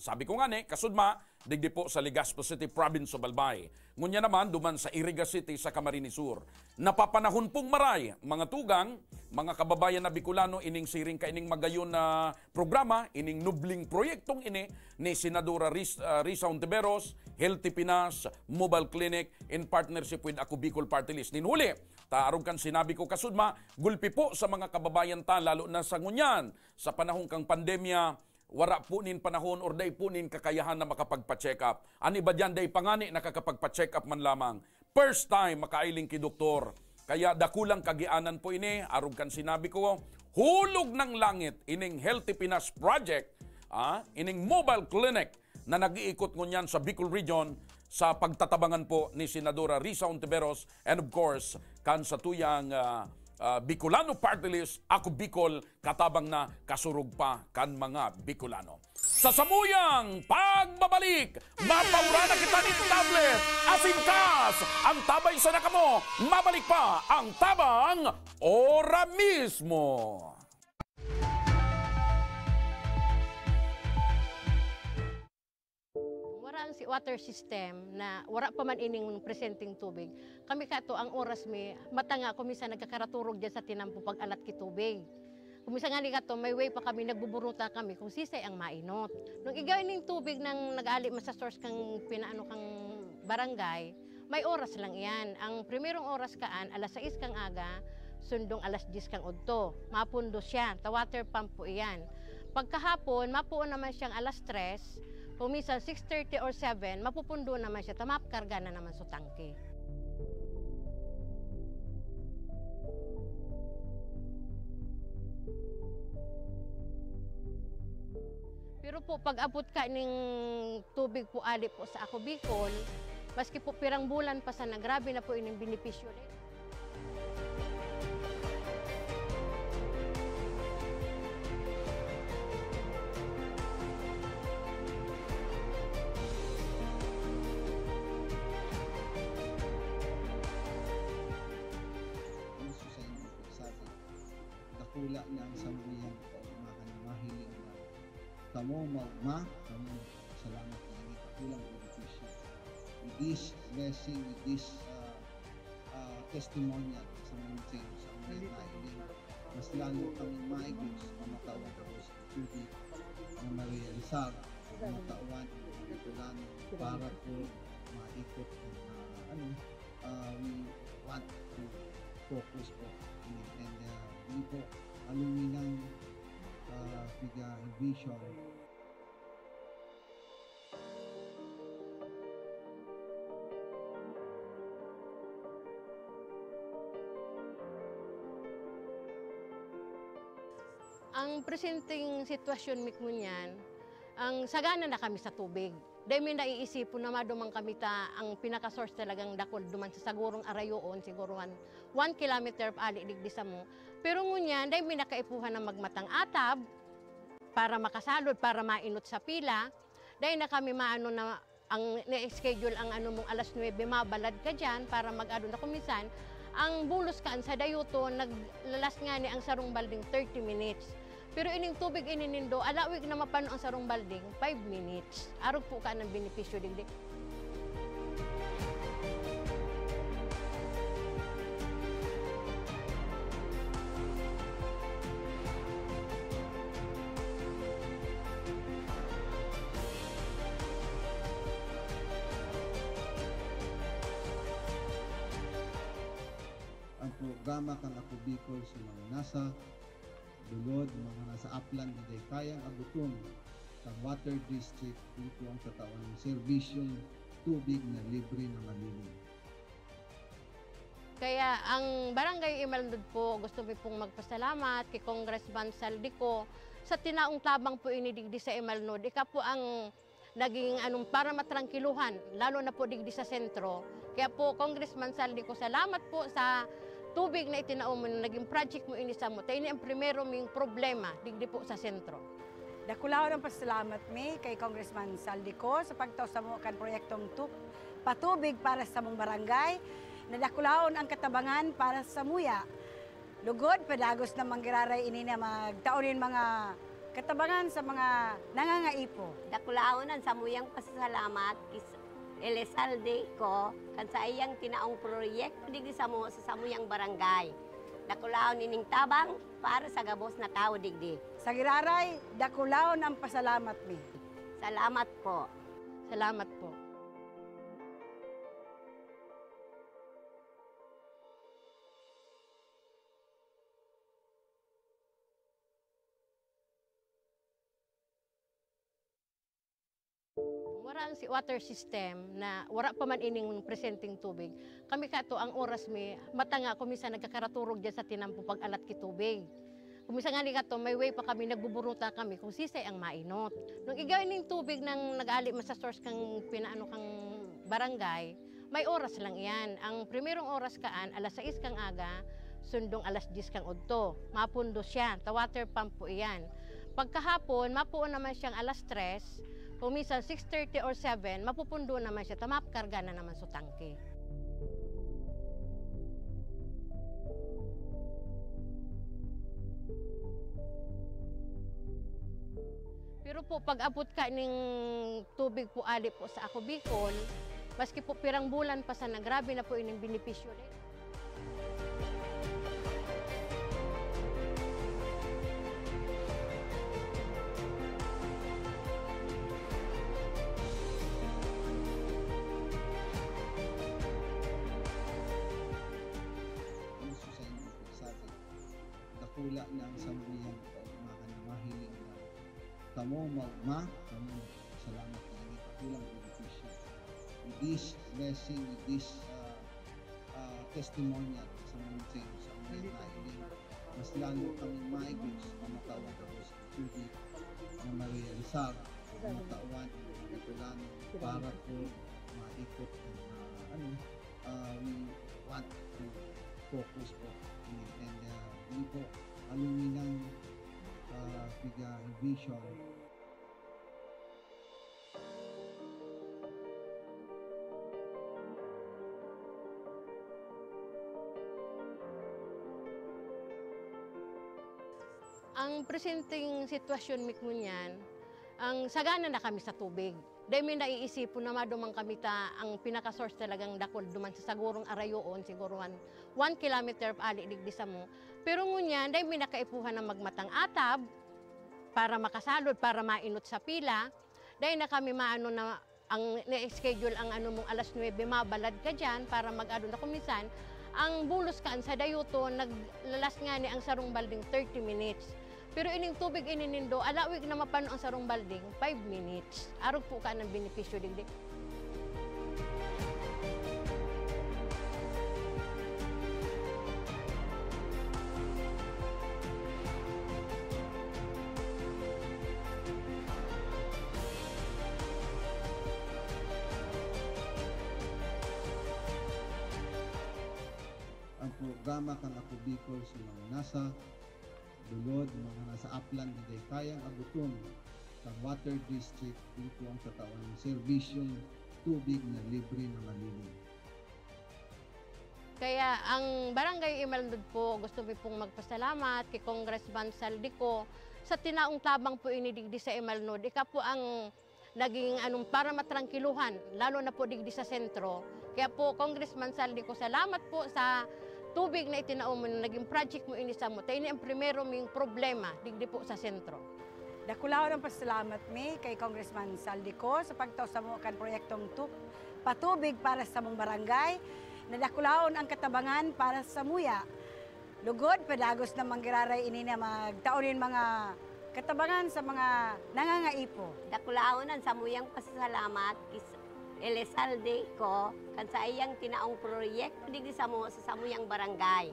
Sabi ko nga kasudma, digdi po sa Legazpi City, Province of Albay. Ngunya naman, duman sa Iriga City sa Camarines Sur. Napapanahon pong maray, mga tugang, mga kababayan na Bicolano, ining siring ka ining magayon na programa, ining nubling proyektong ini ni Senadora Risa Ontiveros, Healthy Pinas, Mobile Clinic, in partnership with Ako Bicol Party List. Ninhuli, taarong kan sinabi ko kasudma, gulpi po sa mga kababayan ta, lalo na sa ngunyan, sa panahon kang pandemya, wara po nin panahon or day po nin kakayahan na makapagpa-check up. Ani ba dyan day pangani nakakapagpa-check up man lamang. First time makailing ki doktor. Kaya dakulang kagianan po ini, arog kan sinabi ko, hulog ng langit ining Healthy Pinas Project, ining mobile clinic na nag-iikot ngunyan sa Bicol Region sa pagtatabangan po ni Senadora Risa Ontiveros and of course kan sa tuyang Bicolano Party List, Ako Bicol, katabang na kasurug pa kan mga Bicolano. Sa samuyang pagbabalik, mapaura na kita ni tablet, asinkas, ang tabay sa nakamo, mabalik pa ang tabang ora mismo. Ang si water system na wala pa man ining presenting tubig. Kami kato ang oras mi matanga kumisa nagkakaraturog diyan sa tinampo pag alat ki tubig. Kumisa nga ni kato may way pa kami nagbuburuta kami kung sisay ang mainot. Nung igawin ning tubig nang nag-ali sa source kang pinaano kang barangay, may oras lang iyan. Ang primerong oras kaan alas 6 kang aga, sundong alas 10 kang udto. Mapundo siya, ta water pump po iyan. Pagkahapon mapuon naman siyang alas 3. Kung minsan 6:30 or 7, mapupundo naman siya, tamapkarga na naman sa tangke. Pero po, pag abot ka ng tubig po ali po sa Ako Bicol, maski po pirang bulan pa sana, grabe na po ining benepisyo ulit. Dakula na ang samuyang kaumahan na mahiling na kamo maugma, kamo salamat na naging kakulang benepisyo. With this blessing, with this testimonial sa mga sa mga mahiling, mas lalo kami maigos na matawan ko sa tubig na ma-realisar, na matawan ang para po maikot na we want to focus po in it. And hindi po aluminang vision. Ang presenting sitwasyon mikmunyan, ang sagana na kami sa tubig. Dahil may naiisipon na madumang kami ang pinaka-source talagang dakol duman sa sagurong arayoon, siguruhan 1 kilometer ali digdi sa mo. Pero ngunyan, dahil may nakaipuhan na magmatang atab para makasalod, para mainot sa pila. Dahil na kami maano na ang na-schedule ang mong alas 9, mabalad ka dyan para mag-ado na kumisan. Ang bulos kaan sa dayuto, naglalas nga ni ang sarong balding 30 minutes. Pero ining tubig ininindo, alawig na mapano ang sarong balding, 5 minutes. Arog po ka ng benepisyo digdi. Ang programa kang Ako Bicol sa mga nasa dulod, mga nasa upland na day kayang abuton sa Water District dito ang katawan ng serbisyong tubig na libre na malinis. Kaya ang Barangay Imalndod po, gusto ko pong magpasalamat kay Congressman Saldico sa tinaong tabang po inidigdi sa Imalndod. Ika po ang naging para matrangkiluhan, lalo na po digdi sa sentro. Kaya po, Congressman Saldico, salamat po sa tubig na itinaom mo, naging project mo inisa mo. Tayo ang primero ming problema, digdi po sa sentro. Dakulahon ang pasalamat mi kay Congressman Saldico sa pagtaw sa mo kan proyektong patubig para sa mong barangay. Nadakulahon ang katabangan para sa muya. Lugod, padagos na manggiraray ini na magtaonin mga katabangan sa mga nangangaipo. Dakulahon ang samuyang pasasalamat Elisalde ko kan sa iyang tinaong proyekto digdi sa samuyang barangay. Dakulahon ining tabang para sa gabos na tao digdi. Sa giraray, dakulahon ang pasalamat mi. Salamat po. Salamat po. Wala ang water system na wala pa man ining presenting tubig. Kami kato ang oras mi matanga kumisa nagkakaraturog diyan sa tinampo pag alat ki tubig. Kumisa nga ni kato may way pa kami nagbuburuta kami kung sisay ang mainot. Nung igawin ning tubig nang nag-ali man sa source kang pinaano kang barangay, may oras lang iyan. Ang primerong oras kaan alas 6 kang aga, sundong alas 10 kang udto. Mapundo siya, ta water pump po iyan. Pagkahapon mapuon naman siyang alas 3. Kung minsan 6:30 or 7, mapupundo naman siya, tamapkarga na naman sa tangke. Pero po, pag abot ka ng tubig po ali po sa Ako Bicol, maski po pirang bulan pa sana, grabe na po ining benepisyo rin. Dakula ng samuyang mga mahiling na kamo magma, kamo salamat na hindi kakulang benepisyo. With this blessing, with this testimonial sa mga sa mga mahiling, mas lalo kami maigos na matawag ako sa tubig na ma-realisar, na matawan, na para po maikot we want to focus po and hindi po aluminang vision. Ang presenting sitwasyon mikmunyan, ang sagana na kami sa tubig. Dahil may naiisipon na madumang kami ang pinaka-source talagang dakol duman sa sagurong arayoon, siguro 1 kilometer ali digdi sa mo. Pero ngunyan, dahil may nakaipuhan na magmatang atab para makasalod, para mainot sa pila. Dahil na kami maano na ang na-schedule ang mong alas 9, mabalad ka dyan para mag-ano na kumisan. Ang bulos kaan sa dayuto, naglalas nga ni ang sarong balding 30 minutes. Pero ining tubig ininindo, alawig na mapano ang sarong balding, 5 minutes. Arog po ka ng benepisyo digdi. Ang programa kang Ako Bicol sa mga nasa dulod, mga nasa upland na day kayang abuton sa Water District dito ang katawan ng serbisyong tubig na libre na malinis. Kaya ang Barangay Imalndod po, gusto ko pong magpasalamat kay Congressman Saldico sa tinaong tabang po inidigdi sa Emalnod, ika po ang naging para matrangkiluhan, lalo na po digdi sa sentro. Kaya po, Congressman Saldico, salamat po sa tubig na itinaom mo, naging project mo ini sa mo. Tayo ang primero ming problema, digdi po sa sentro. Dakulaw ng pasalamat mi kay Congressman Saldico sa pagtaw sa mo kan proyektong patubig para sa mong barangay. Nadakulaon ang katabangan para sa muya. Lugod, padagos na manggiraray ini na magtaonin mga katabangan sa mga nangangaipo. Dakulaonan sa muyang pasasalamat kis Elizalde ko kan sa iyang tinaong proyekto digdi sa samuyang barangay.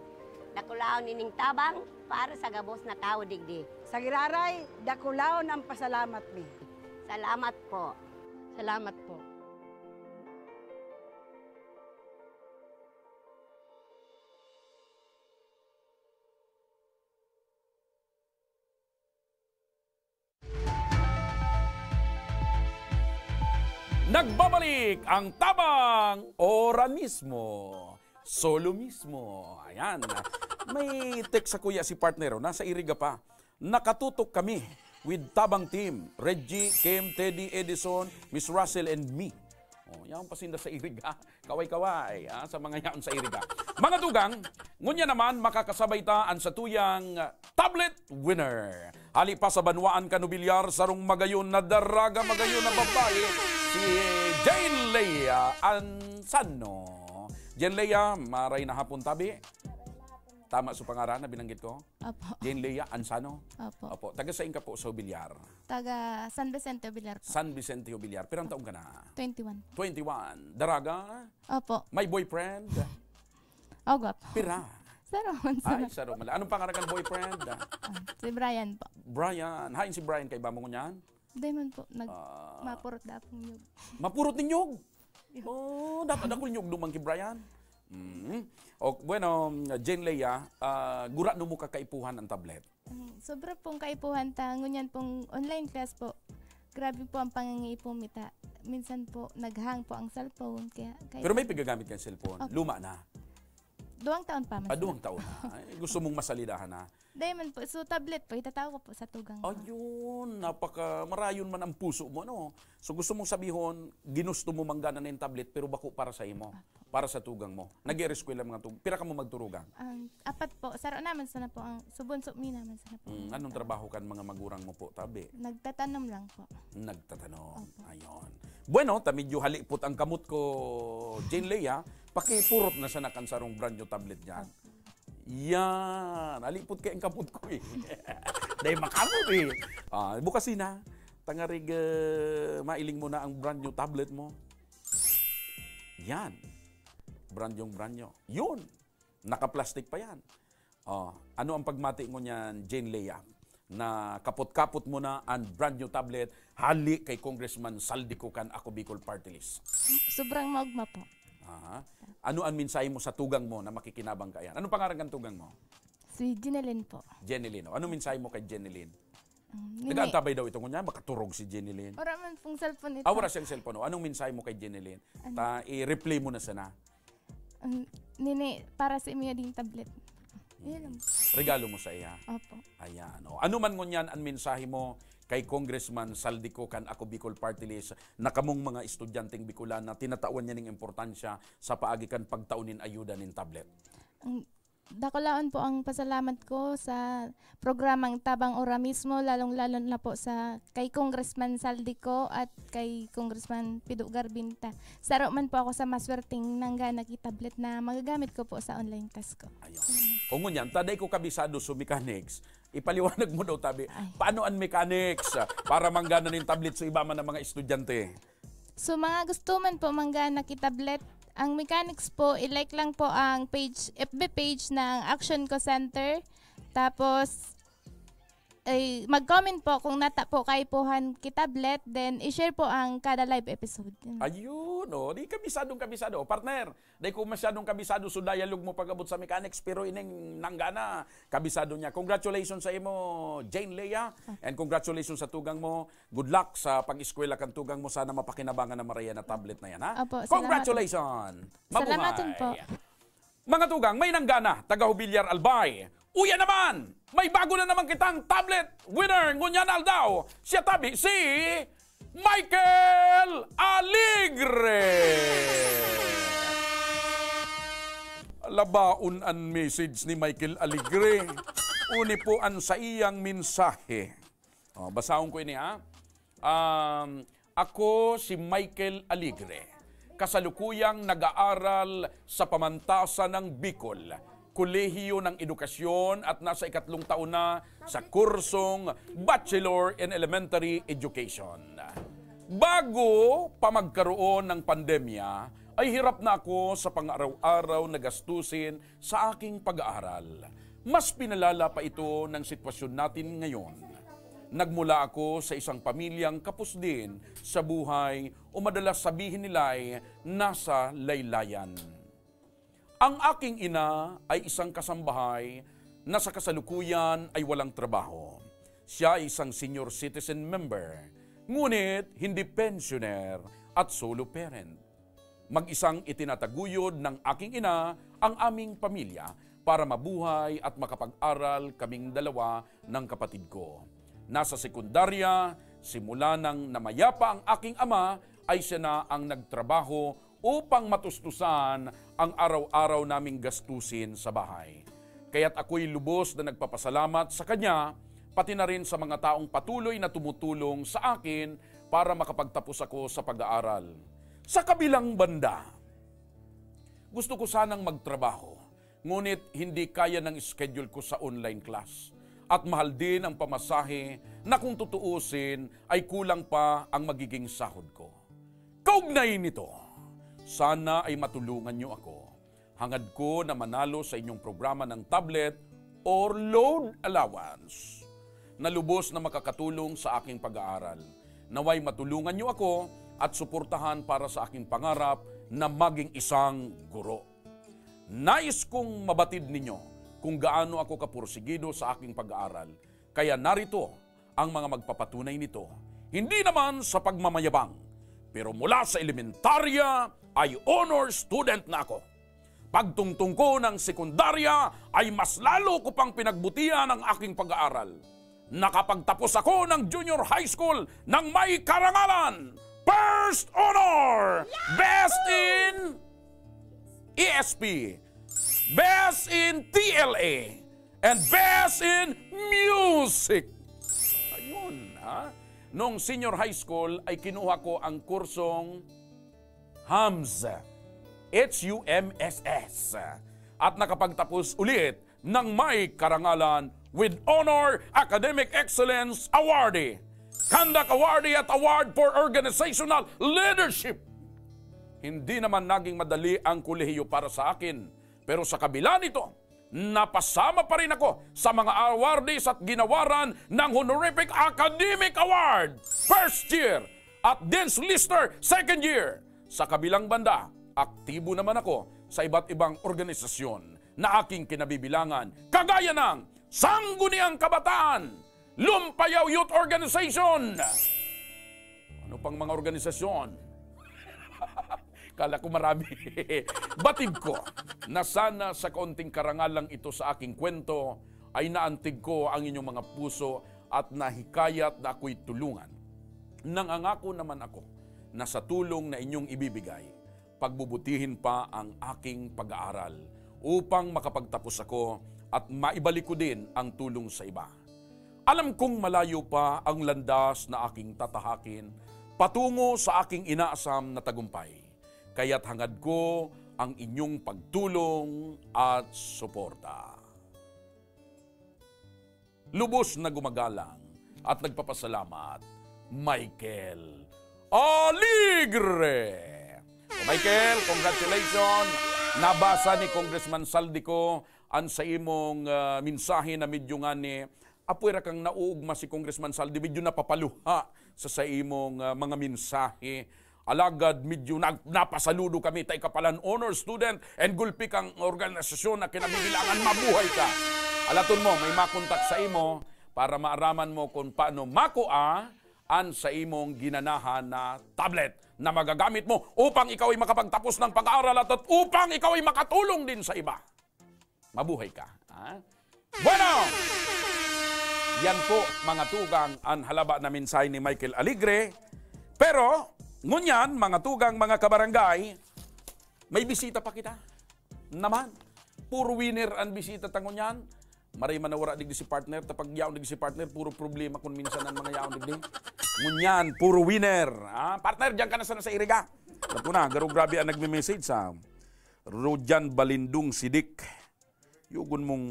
Dakulaon nining tabang para sa gabos na tao digdi. Sa giraray, dakulaon ang pasalamat mi. Salamat po. Salamat po. Nagbabalik ang tabang ora mismo. Solo mismo. Ayan. May text sa kuya si partner. Nasa Iriga pa. Nakatutok kami with tabang team. Reggie, Kim, Teddy, Edison, Miss Russell, and me. Oh, yan pasinda sa Iriga. Kaway-kaway sa mga yan sa Iriga. Mga dugang, ngunya naman makakasabay taan sa tuyang tablet winner. Hali pa sa Banwaan Kanubilyar, sarong magayon na daraga, magayon na babae, si Jane Leia Ansano. Jane Leia, maray na hapon tabi. Tama sa pangaran na binanggit ko? Opo. Jane Leia Ansano? Opo. Opo. Taga saan ka po sa Bilyar? Taga San Vicente Villar po. San Vicente Bilyar. Pero ang taong ka na? 21. 21. Daraga? Opo. May boyfriend? Ogo po. Pira? Saroman. Ay, saroman. Anong pangalan kan boyfriend? Si Brian po. Brian. Hain si Brian kay bamo niyan? Hindi man po. Mapurot na pong nyug. Mapurot ni nyug? Oh, dapat ako nyug dumang kay Brian. O, bueno, Jane Leia, gura no mo kakaipuhan ang tablet? Sobra pong kaipuhan ta. Ngunyan pong online class po. Grabe po ang pangangiipong mita. Minsan po, naghang po ang cellphone. Pero may pigagamit kang cellphone? Okay. Luma na? 2 taon pa. 2 taon na. Ay, gusto mong masalidahan na? Diamond po. So, tablet po. Itatawag ko po sa tugang ko. Ayun. Marayon man ang puso mo, no? So, gusto mong sabihon, ginusto mo manggana na yung tablet, pero bako para sa imo. Para sa tugang mo. Nag-i-reskwela mga tugang. Pira ka mo magturugang? 4 po. Saro naman sana po. Ang subon-sub mi naman sana po. Anong trabaho kan mga magurang mo po, tabi? Nagtatanom lang po. Nagtatanom. Ayun. Bueno, tamidyo halipot ang kamot ko, Jane Leia. Pakipurot na siya na kansarong brand new tablet dyan. Yan. Halipot kayo ang kamot ko eh. Dahil makamot eh. Bukasin na. Tangarig, mailing mo na ang brand new tablet mo. Yan. Brand new. Yun. Naka-plastic pa yan. Ano ang pagmati mo niyan, Jane Leia? Na kapot-kapot mo na ang brand new tablet, hali kay Congressman Saldico kan Ako Bicol Party List. Sobrang magma po. Ano ang mensahe mo sa tugang mo na makikinabang ka yan? Anong pangalan ng tugang mo? Si Jeneline po. Jeneline. Anong mensahe mo kay Jeneline? Nag-aantabay daw ito niya, makaturog si Jeneline. Wala man pong cellphone ito. Wala siyang cellphone. Anong mensahe mo kay Jeneline? I-replay mo na sana. Nini, para sa imiya ding tablet. Regalo mo sa iya? Opo. Ayan. Ano man ngunyan ang mensahe mo kay Congressman Saldico kan Ako Bicol Party List na kamong mga estudyanteng Bicolan na tinatawan niya ng importansya sa paagikan pagtaunin ayuda ng tablet? Dakulaon po ang pasalamat ko sa programang Tabang Ora mismo, lalong-lalo na po sa kay Congressman Saldico at kay Congressman Pido Garbinta. Saro man po ako sa maswerteng nanggana tablet na magagamit ko po sa online class ko. Ayun. Kung ngunyan, taday ko kabisado sa mechanics, ipaliwanag mo daw tabi, paano ang mechanics para manggana ng tablet sa iba man ng mga estudyante? So mga gusto man po manggana tablet, ang mechanics po, i-like lang po ang FB page ng Action Co Center. Tapos, mag-comment po kung nata po kaipuhan tablet, then i-share po ang kada live episode. Ayun, di kabisadong kabisado. Partner, di ko masyadong kabisado so dialogue mo pag-abot sa mechanics, pero ining nanggana, kabisado niya. Congratulations sa imo, Jane Leia, and congratulations sa tugang mo. Good luck sa pag-eskwela kan tugang mo. Sana mapakinabangan na Maria na tablet na yan, ha? Opo, congratulations! Mabuhay! Salamatin po. Mga tugang, may nanggana, taga Hubilyar Albay. Uya naman, may bago na naman kitang tablet winner, ngunyan aldaw. Siya tabi, si Michael Aligre. Labaon ang message ni Michael Aligre. Uni po ang sa iyang mensahe. Basahon ko ini ha. Ako si Michael Aligre. Kasalukuyang nag-aaral sa pamantasan ng Bicol, Kolehiyo ng Edukasyon at nasa 3 taon na sa kursong Bachelor in Elementary Education. Bago pa magkaroon ng pandemya, ay hirap na ako sa pang-araw-araw na gastusin sa aking pag-aaral. Mas pinalala pa ito ng sitwasyon natin ngayon. Nagmula ako sa isang pamilyang kapos din sa buhay o madalas sabihin nila'y nasa laylayan. Ang aking ina ay isang kasambahay na sa kasalukuyan ay walang trabaho. Siya ay isang senior citizen member, ngunit hindi pensioner at solo parent. Mag-isang itinataguyod ng aking ina ang aming pamilya para mabuhay at makapag-aral kaming dalawa ng kapatid ko. Nasa sekundarya, simula nang namayapa ang aking ama, ay siya na ang nagtrabaho upang matustusan ang araw-araw naming gastusin sa bahay. Kaya't ako'y lubos na nagpapasalamat sa kanya, pati na rin sa mga taong patuloy na tumutulong sa akin para makapagtapos ako sa pag-aaral. Sa kabilang banda, gusto ko sanang magtrabaho, ngunit hindi kaya ng schedule ko sa online class. At mahal din ang pamasahe na kung tutuusin ay kulang pa ang magiging sahod ko. Kaugnay nito, sana ay matulungan niyo ako. Hangad ko na manalo sa inyong programa ng tablet or load allowance na lubos na makakatulong sa aking pag-aaral. Naway matulungan niyo ako at suportahan para sa aking pangarap na maging isang guro. Nais kong mabatid ninyo kung gaano ako kapursigido sa aking pag-aaral. Kaya narito ang mga magpapatunay nito. Hindi naman sa pagmamayabang, pero mula sa elementarya ay honor student na ako. Pagtungtong ko ng sekundarya ay mas lalo ko pang pinagbutihan ang aking pag-aaral. Nakapagtapos ako ng junior high school ng may karangalan. First honor! Best in ESP. Best in TLA, and Best in Music. Ayun, ha? Noong senior high school ay kinuha ko ang kursong HUMSS, HUMSS, at nakapagtapos ulit ng may karangalan with Honor Academic Excellence Awardee, Conduct Awardee at Award for Organizational Leadership. Hindi naman naging madali ang kolehiyo para sa akin. Pero sa kabila nito, napasama pa rin ako sa mga awardees at ginawaran ng Honorific Academic Award first year at Dean's Lister second year. Sa kabilang banda, aktibo naman ako sa iba't ibang organisasyon na aking kinabibilangan, kagaya ng Sangguniang Kabataan, Lumpayaw Youth Organization. Ano pang mga organisasyon? Kala ko marami. Batid ko na sana sa kaunting karangalang ito sa aking kwento ay naantig ko ang inyong mga puso at nahikayat na ako'y tulungan. Nangangako naman ako na sa tulong na inyong ibibigay, pagbubutihin pa ang aking pag-aaral upang makapagtapos ako at maibalik ko din ang tulong sa iba. Alam kong malayo pa ang landas na aking tatahakin patungo sa aking inaasam na tagumpay. Kaya't hangad ko ang inyong pagtulong at suporta. Lubos na gumagalang at nagpapasalamat, Michael Aligre. Michael, congratulations! Nabasa ni Congressman Saldico ang sa imong mensahe na medyo nga ni apuera kang nauugma si Congressman Saldi, medyo napapaluha sa imong mga mensahe. Alagad, medyo napasaludo kami, tay kapalan honor student and gulpi kang organisasyon na kinabibilangan mabuhay ka. Alaton mo, may makontak sa imo para maaraman mo kung paano makua an sa imong ginanahan na tablet na magagamit mo upang ikaw ay makapagtapos ng pag-aaral at upang ikaw ay makatulong din sa iba. Mabuhay ka. Ha? Bueno! Yan po mga tugang ang halaba na mensahe ni Michael Aligre. Pero, ngunyan mga tugang, mga kabarangay, may bisita pa kita. Naman, puro winner ang bisita tangon yan. Maray manawara digdi si partner, tapag yaon digdi si partner, puro problema kung minsan ang mga yaon digdi. Ngunyan, puro winner. Partner, diyan ka na sana sa iriga. Alam ko na, garo grabe ang nagme-message sa Rojan Balindung Sidik. Yugon mong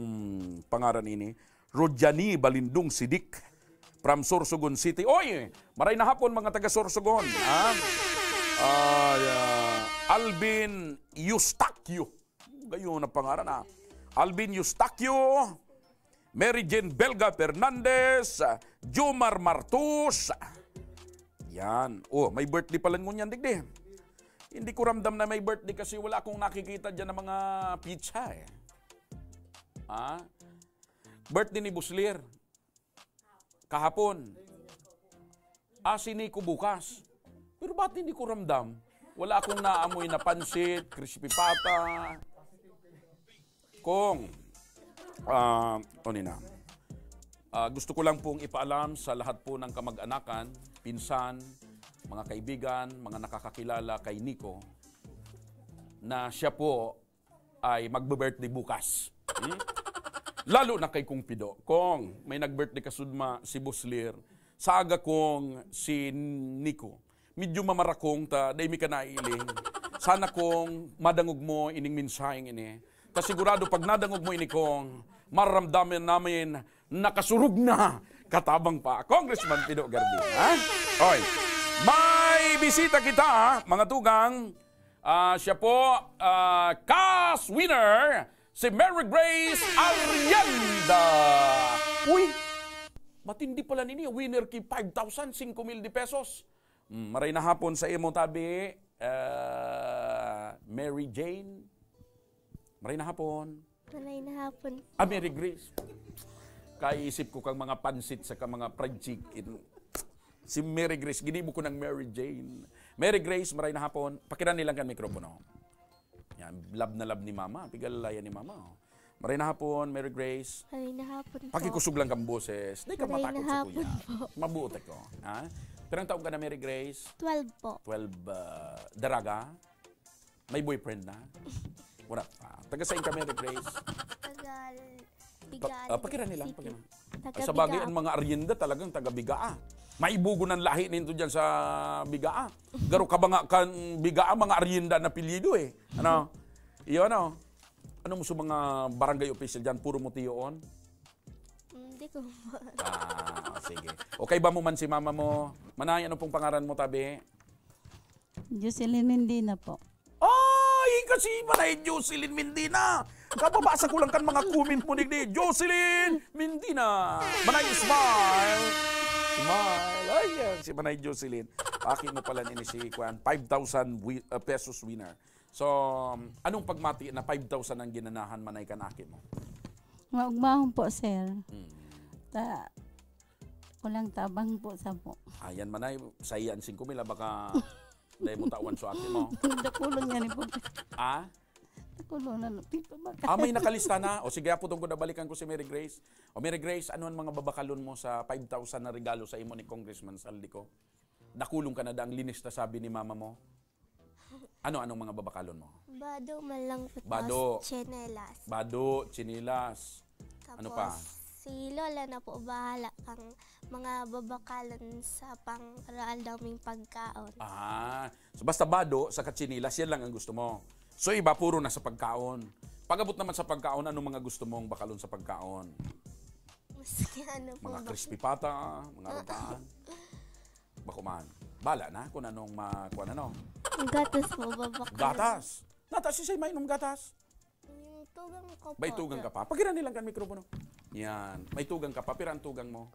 pangaran ini. Rojani Balindung Sidik from Sorsogon City. Oy, maray na hapon mga taga Sorsogon. Alvin Eustachio. Gayon na pangaran Alvin Eustachio, Mary Jane Belga Fernandez, Jomar Martus. Yan. Oh, may birthday pala ngunyan digdi. Hindi ko ramdam na may birthday kasi wala akong nakikita dyan ng mga pizza eh. Birthday ni Buslir. Kahapon. Si Nico bukas. Pero ba't hindi ko ramdam? Wala akong naamoy na pansit, crispy pata. Gusto ko lang pong ipaalam sa lahat po ng kamag-anakan, pinsan, mga kaibigan, mga nakakakilala kay Nico na siya po ay magbe-birthday bukas. Lalo na kay Kong Pido. Kong, may nag-birthday kasudma si Buslir. Sa aga kong si Nico. Medyo mamarakong ta, dahil mi ka nailing. Sana kong madangog mo ining minsaheng ini. Ta sigurado pag nadangog mo ini kong, maramdaman namin nakasurug na katabang pa. Congressman Pido Garbin. Oy, may bisita kita, mga tugang. Siya po, cash winner, si Mary Grace Arianda. Uy, matindi pala nini. Winner ki 5,000, 5,000 pesos. Maray na hapon sa imo tabi, Mary Jane. Maray na hapon. Maray na hapon. Mary Grace. Kaisip ko kang mga pansit sa mga fried chicken. Si Mary Grace, ginibo ko ng Mary Jane. Mary Grace, maray na hapon. Pakiran nilang kan mikropono. Yan, lab na lab ni Mama. Pigalalayan ni Mama. Maray na hapon, Mary Grace. Maray na hapon po. Pakikusog lang kang boses. Di ka matakot sa kuya. Mabuti ko. Pero ang taong ka na, Mary Grace? 12 po. 12, daraga? May boyfriend na? Wala pa. Taga saan ka, Mary Grace? Pakiran nilang. Sa bagay, ang mga Arienda talagang taga-bigaa. Maibugo ng lahi nito dyan sa bigaa. Garo ka ba nga kan bigaa, mga Arienda na pilyido eh. Ano? Iyo ano? Ano mo sa mga barangay official dyan? Puro mo tiyoon? Hindi ko po. Sige. Okay ba mo man si mama mo? Manay, ano pong pangaran mo, tabi? Jocelyn Mendina po. Ay, kasi manay Jocelyn Mendina. Kapabasa ko lang kan mga comment mo digdi. Jocelyn Mendina. Manay smile. Smile. Ayan, si manay Jocelyn. Akin mo pala nini si Kwan. 5,000 pesos winner. So, anong pagmati na 5,000 ang ginanahan manay kanaki mo? Maugmahon po, sir. Kulang tabang po sa po. Ayan manay, sa iyan 5,000 baka dahil mo tawan sa akin mo. Nakulong yan po. Nakulong na. May nakalista na. O sige, po itong balikan ko si Mary Grace. O Mary Grace, ano ang mga babakalon mo sa 5,000 na regalo sa imo ni Congressman Saldico? Nakulong ka na daang linis na sabi ni mama mo? Anong mga babakalon mo? Bado man lang po. Bado. Chinelas. Bado, chinilas. Ano pa? Si Lola na po bahala kang mga babakalon sa pang-araal daming pagkaon. So basta bado sa chinilas, yan lang ang gusto mo. So iba, puro na sa pagkaon. Pag-abot naman sa pagkaon, anong mga gusto mong bakalon sa pagkaon? Mga crispy pata, mga rutaan. Bakuman. Bala na kung anong makuha na, no? Gatas po, babak. Gatas? Natas siya may inom gatas? Yung tugang ko po. May tugang ka pa? Pagiran nilang kan mikropono. Yan. May tugang ka pa. Pero ang tugang mo?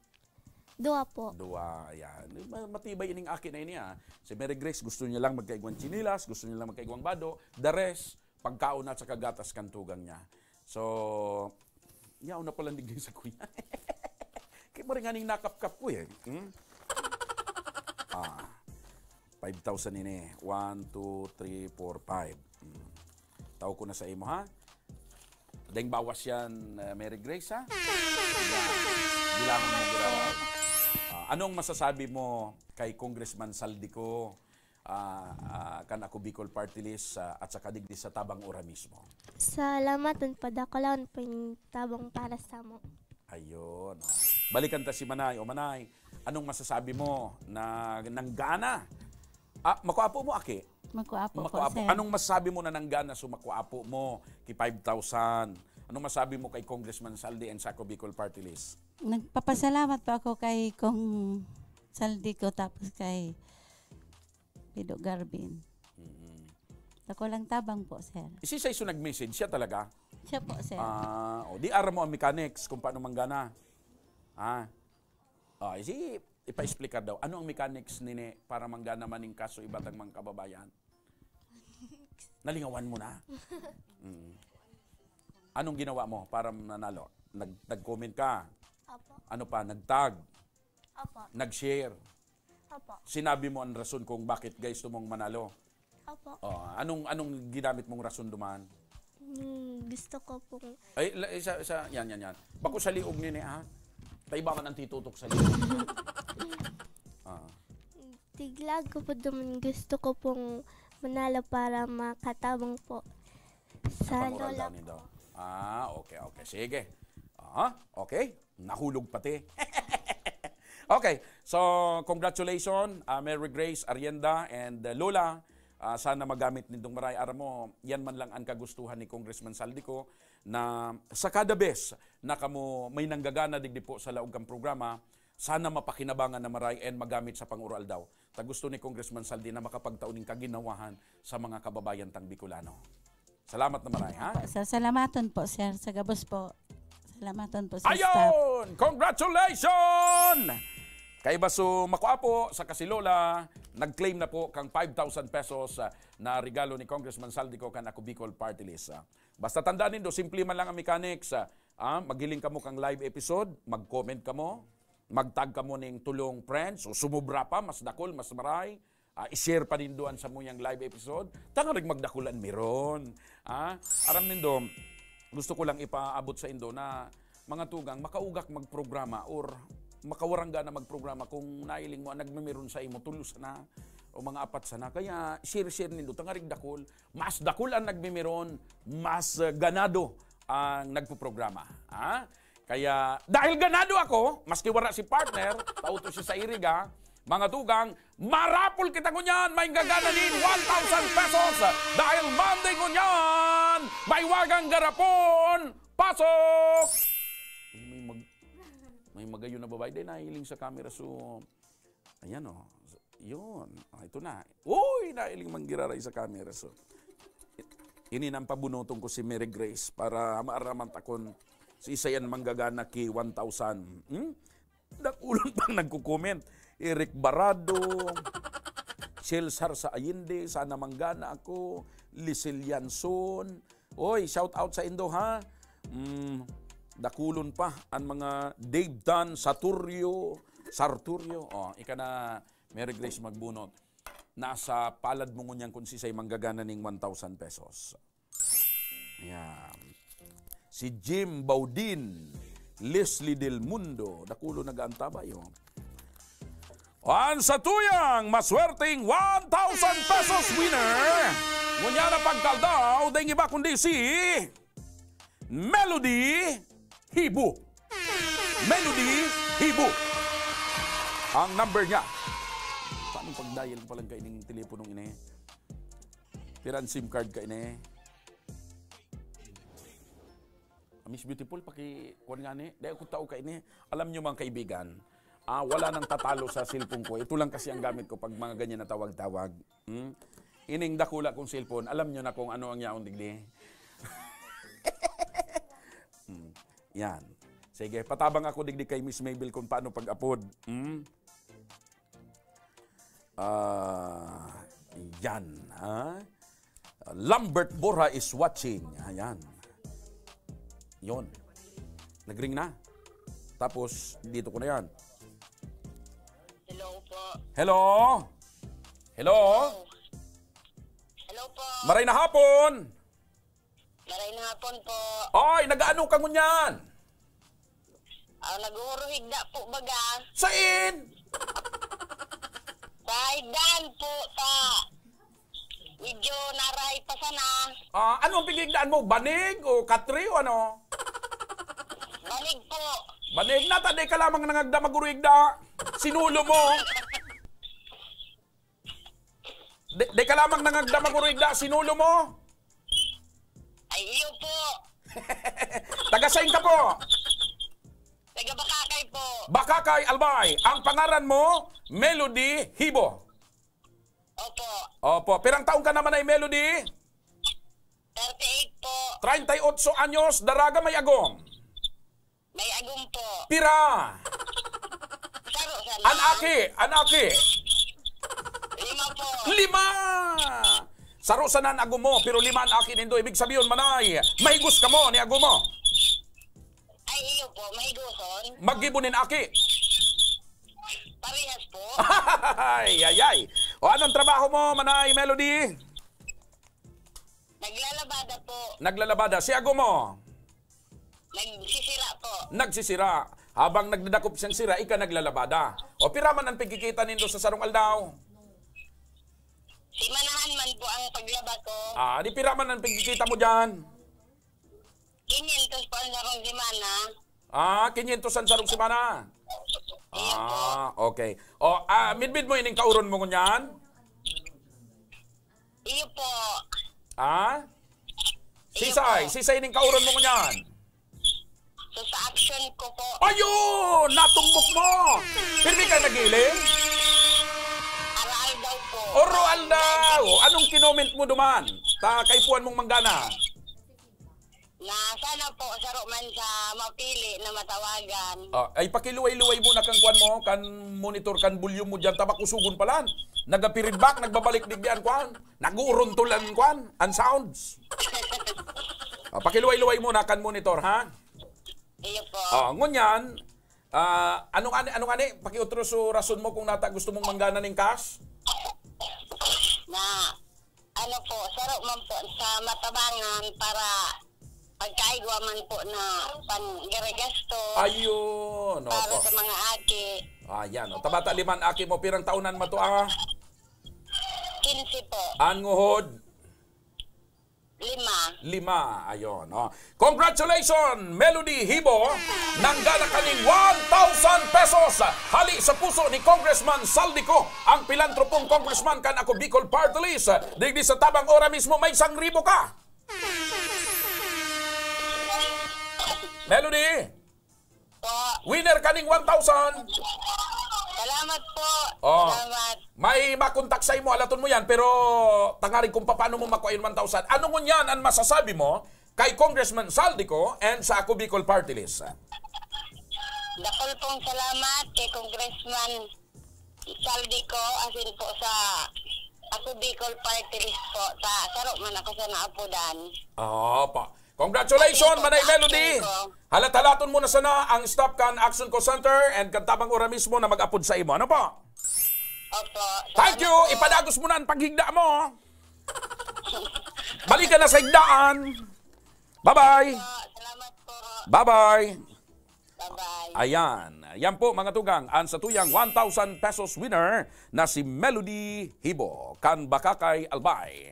2 po. 2. Yan. Matibay ining akin na ini, Si Mary Grace, gusto niya lang magkaigwang chinilas, gusto niya lang magkaigwang bado. The rest, pagkaon at saka gatas kan tugang niya. So, yaw na pala nigay sa kuya. Kaya mo rin nga ning nakap-kap ko eh. 5,000 ini. 1, 2, 3, 4, 5. Tao ko na sa imo, ha? Dahil bawas yan, Mary Grace, ha? Bilangan mo giraw. Anong masasabi mo kay Congressman Saldico, kan ako Bicol Party List, at saka digdi sa Tabang Ora mismo? Salamat padakalaon po yung tabang para sa mo. Ayun. Balikan ta si Manay. O Manay, anong masasabi mo na nanggana? Makuapo mo, Aki? Makuapo po, Makuapo. sir. Anong masasabi mo na nanggana sa makuapo mo kay 5,000? Anong masabi mo kay Congressman Saldi and Saco Bicol Party List? Nagpapasalamat po ako kay Kong Saldico tapos kay Pido Garbin. Ako lang tabang po, sir. Si sa iso nag-message, siya talaga? Siya po, sir. Di ara mo ang mechanics kung paano manggana. Ipa-explica daw. Ano ang mechanics nini para manggana maning kaso ibatang mga kababayan? Nalingawan mo na. Anong ginawa mo para nanalo? Nag-comment ka? Opo. Ano pa? Nag-tag? Opo. Nag-share? Opo. Sinabi mo ang rason kung bakit guys tumong manalo? Opo. Anong ginamit mong rason duman? Gusto ko pong... Yan. Bako sa liog nini, ha? Taiba man ang titutok sa liog. Tiglag ko po duman. Gusto ko pong manalo para makatabang po sa lola ko. Okay. Sige. Okay. Nahulog pati. Okay. So, congratulations, Mary Grace, Arienda, and Lola. Sana magamit nitong maray ara mo. Yan man lang ang kagustuhan ni Congressman Saldico na sa kada bes na kamo may nanggagana digdi po sa laog kang programa, sana mapakinabangan na maray and magamit sa pangural daw. Gusto ni Congressman Saldi na makapagtauning kaginawahan sa mga kababayan tang Bicolano. Salamat na maray, ha? Salamaton po, sir. Sa gabos po. Salamaton po sa staff. Ayun! Congratulations! Kay Baso Makuapo sa Kasilola, nag-claim na po kang 5,000 pesos na regalo ni Congressman Saldico kan ako Bicol Party List. Basta tandaan nindo, simple man lang ang mechanics. Maghiling ka mo kang live episode, mag-comment ka mo, mag-tag ka mo ning tulong friends, o sumubra pa, mas dakol, mas maray. I-share pa din doon sa muyang live episode. Tangarig magdakulan meron. Aram nindo, gusto ko lang ipaabot sa indo na mga tugang makaugak magprograma or makawarangga na magprograma kung nailing mo nagmemeron sa imo tulos na o mga apat sana. Kaya share nindo tangarig dakol, mas dakol ang nagmemeron, mas ganado ang nagpo-programa. Kaya dahil ganado ako, maski wala si partner, tauto siya sa iriga, mga tugang, marapol kita kunyan, may gagananin 1,000 pesos dahil Monday kunyan, may wagang garapon, pasok! May magayon na babae din nahiling sa camera. So, ayan o. Yun. Ito na. Uy! Nahiling manggiraray sa camera. So, ininang pabunotong ko si Mary Grace para maaraman takon si Isayan manggagana ki 1,000. Dakulon pang nagko-comment. Eric Barado, Chelsar sa Ayinde, sana manggana ako, Lisel Yanson. Oy, shout out sa Indo, ha? Dakulon pa ang mga Dave Dan, Sarturio. Ika na, Mary Grace magbunot. Nasa palad mo ngunyan kung sisay manggagana ning 1,000 pesos. Ayan. Si Jim Baudin, Leslie Del Mundo, dakulo nag-aantaba yun. Ang sa tuyang maswerteng 1,000 pesos winner, ngunya na pagkaldaw, dahil iba kundi si Melody Hibu. Melody Hibu. Ang number niya. Paano pag-dial pa lang kaining teleponong ini? Tiran SIM card ka ini. Miss Beautiful, paki-kuhan nga ni. Dahil ko tao ka ini. Alam nyo mga kaibigan, wala nang tatalo sa cellphone ko. Ito lang kasi ang gamit ko pag mga ganyan na tawag-tawag. Ining dakula kong cellphone, alam nyo na kung ano ang yaon digdi. Yan. Sige, patabang ako digdi kay Miss Mabel kung paano pag-upload. Yan. Lambert Borja is watching. Ayan. Yon. Nagring na. Tapos, dito ko na yan. Hello po. Hello? Hello? Hello po. Maray na hapon. Maray na hapon po. Oy, nagaano ka ngunyan? Nag-uuruhigda po baga. Sain? Sa higdan po ta. Medyo naray pa sana. Anong pigigdaan mo? Banig o katri o ano? Banig po. Banig na, taday ka lamang nangagda maguruigda. Sinulo mo. Day ka lamang nangagda maguruigda, sinulo mo. Ay, iyo po. Tagasain ka po. Taga Bakakay po. Bakakay, Albay. Ang pangaran mo, Melody Hibo. Opo. Opo. Pirang taong ka naman ay Melody? 38 po. 38 anyos, daraga may agom. May agom po. Pira. Saro sana. Anaki. 5 po. 5. Saro sanan agom mo, pero 5 ang akin indo. Ibig sabihin manay, mahigos ka mo ni agom mo. Ay, iyo po. Mahigoson. Magibunin aki. Parehas po. Ay. O anong trabaho mo, manay Melody? Naglalabada po. Naglalabada. Si agom mo? Nagsisira po. Nagsisira. Habang nagdadakop siyang sira, ika naglalabada. O piraman ang pagkikita nindo sa sarong aldaw? Si manahan man po ang paglaba ko. Di piraman ang pagkikita mo dyan? 500 po ang sarong simana. 500 ang sarong simana? Okay. O, midbid mo ining kauron mo ngunyan? Iyo po. Sisay ining kauron mo ngunyan? So sa action ko po. Ayun! Natumbok mo! Pirmi ka nagiling? Aral daw po. Oral daw! Anong kinoment mo duman? Kay puan mong manggana? Na sana po saro man sa mapili na matawagan. Ay pakiluway-luway mo na kang kuan mo, kan monitor kan volume mo dyan, tabakusugon palan. Nagapiridback, nagbabalik digdian kuan. Nag-uuruntulan kuan, and sounds. Pakiluway-luway mo na kan monitor, ha? Iyo po. Ngunyan, anong ani, pakiutro so rason mo kung nata gusto mong manggana ning cash? Na, ano po, saro man po sa matabangan para pagkaigwa man po na panggaregasto. Ayun. Para sa mga aki. Ayan. Tabata 5 aki mo. Pirang taunan mo to 15 po. Anguhod? 5. Ayun. Congratulations, Melody Hibo. Nanggana kaning 1,000 pesos. Hali sa puso ni Congressman Saldico. Ang pilantropong congressman kan ako Bicol Party List. Digdi sa tabang ora mismo may 1,000 ka. Melody? Winner kaning 1,000. Salamat po. Salamat. May makontak sa imo, alaton mo yan, pero tangarin kung paano mo makuha yung 1,000. Ano mo yan ang masasabi mo kay Congressman Saldico and sa ako Bicol Party List? Dakol pong salamat kay Congressman Saldico asin po sa ako Bicol Party List po. Saro man ako sa naapudan. Pa. Congratulations, Manay Melody! Halat-halaton mo na sana ang Stop Can Action Co Center and kantabang ora mismo na mag-apod sa imo. Ano po? Opo. Thank you! Ipadagos mo na ang paghigda mo. Balik ka na sa higdaan. Bye-bye! Salamat po. Bye-bye! Bye-bye! Ayan. Yan po mga tugang, ang satuyang 1,000 pesos winner na si Melody Hibo, kan Bakakay Albay.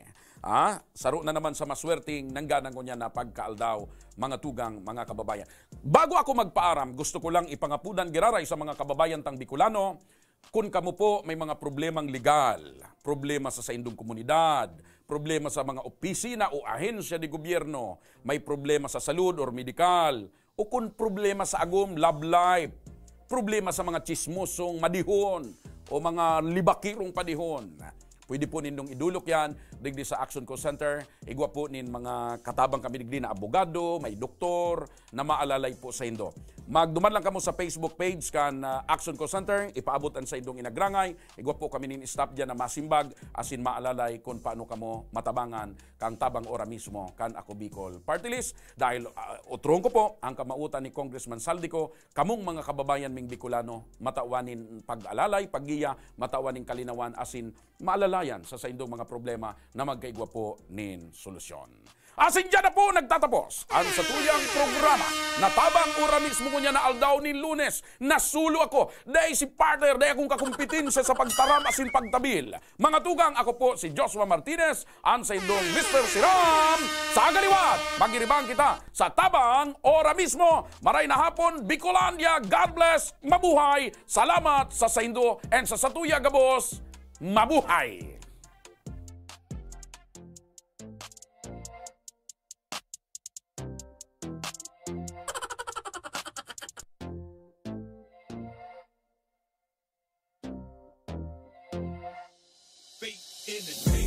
Saro na naman sa maswerting nangganang ko niya na pagkaaldaw, mga tugang, mga kababayan. Bago ako magpaaram, gusto ko lang ipangapudan giraray sa mga kababayan tang Bicolano, kung kamo po may mga problemang legal, problema sa indong komunidad, problema sa mga opisina o ahensya di gobyerno, may problema sa salud or medikal, o kung problema sa agom, love life, problema sa mga chismosong madihon o mga libakirong padihon. Pwede po nindong idulok yan, digdi sa Action Co Center. Igwa po nin mga katabang kami digdi na abogado, may doktor, na maalalay po sa indo. Magduman lang kamo sa Facebook page kan Action Call Center, ipaabotan sa indong inagrangay. Igwa po kami nin stop diyan na masimbag asin maalalay kung paano kamo matabangan kang tabang ora mismo kan Ako Bicol Party List. Dahil utrong ko po ang kamautan ni Congressman Saldico, kamong mga kababayan ming Bicolano matawanin pag-alalay, paggiya, matawanin kalinawan asin maalalayan sa indong mga problema na magkaigwa po nin solusyon. Asin dyan na po nagtatapos ang satuyang programa na tabang ura mismo ko niya na aldaw ni Lunes. Nasulo ako, dahil si partner, dahil akong kakumpitin sa pagtaram asin pagtabil. Mga tugang, ako po si Joshua Martinez, ang sa indong Mr. Siram sa Galiwat. Magiribang kita sa tabang ora mismo. Maray na hapon, Bicolandia, God bless, mabuhay. Salamat sa Saindo and sa Satuya Gabos, mabuhay. In the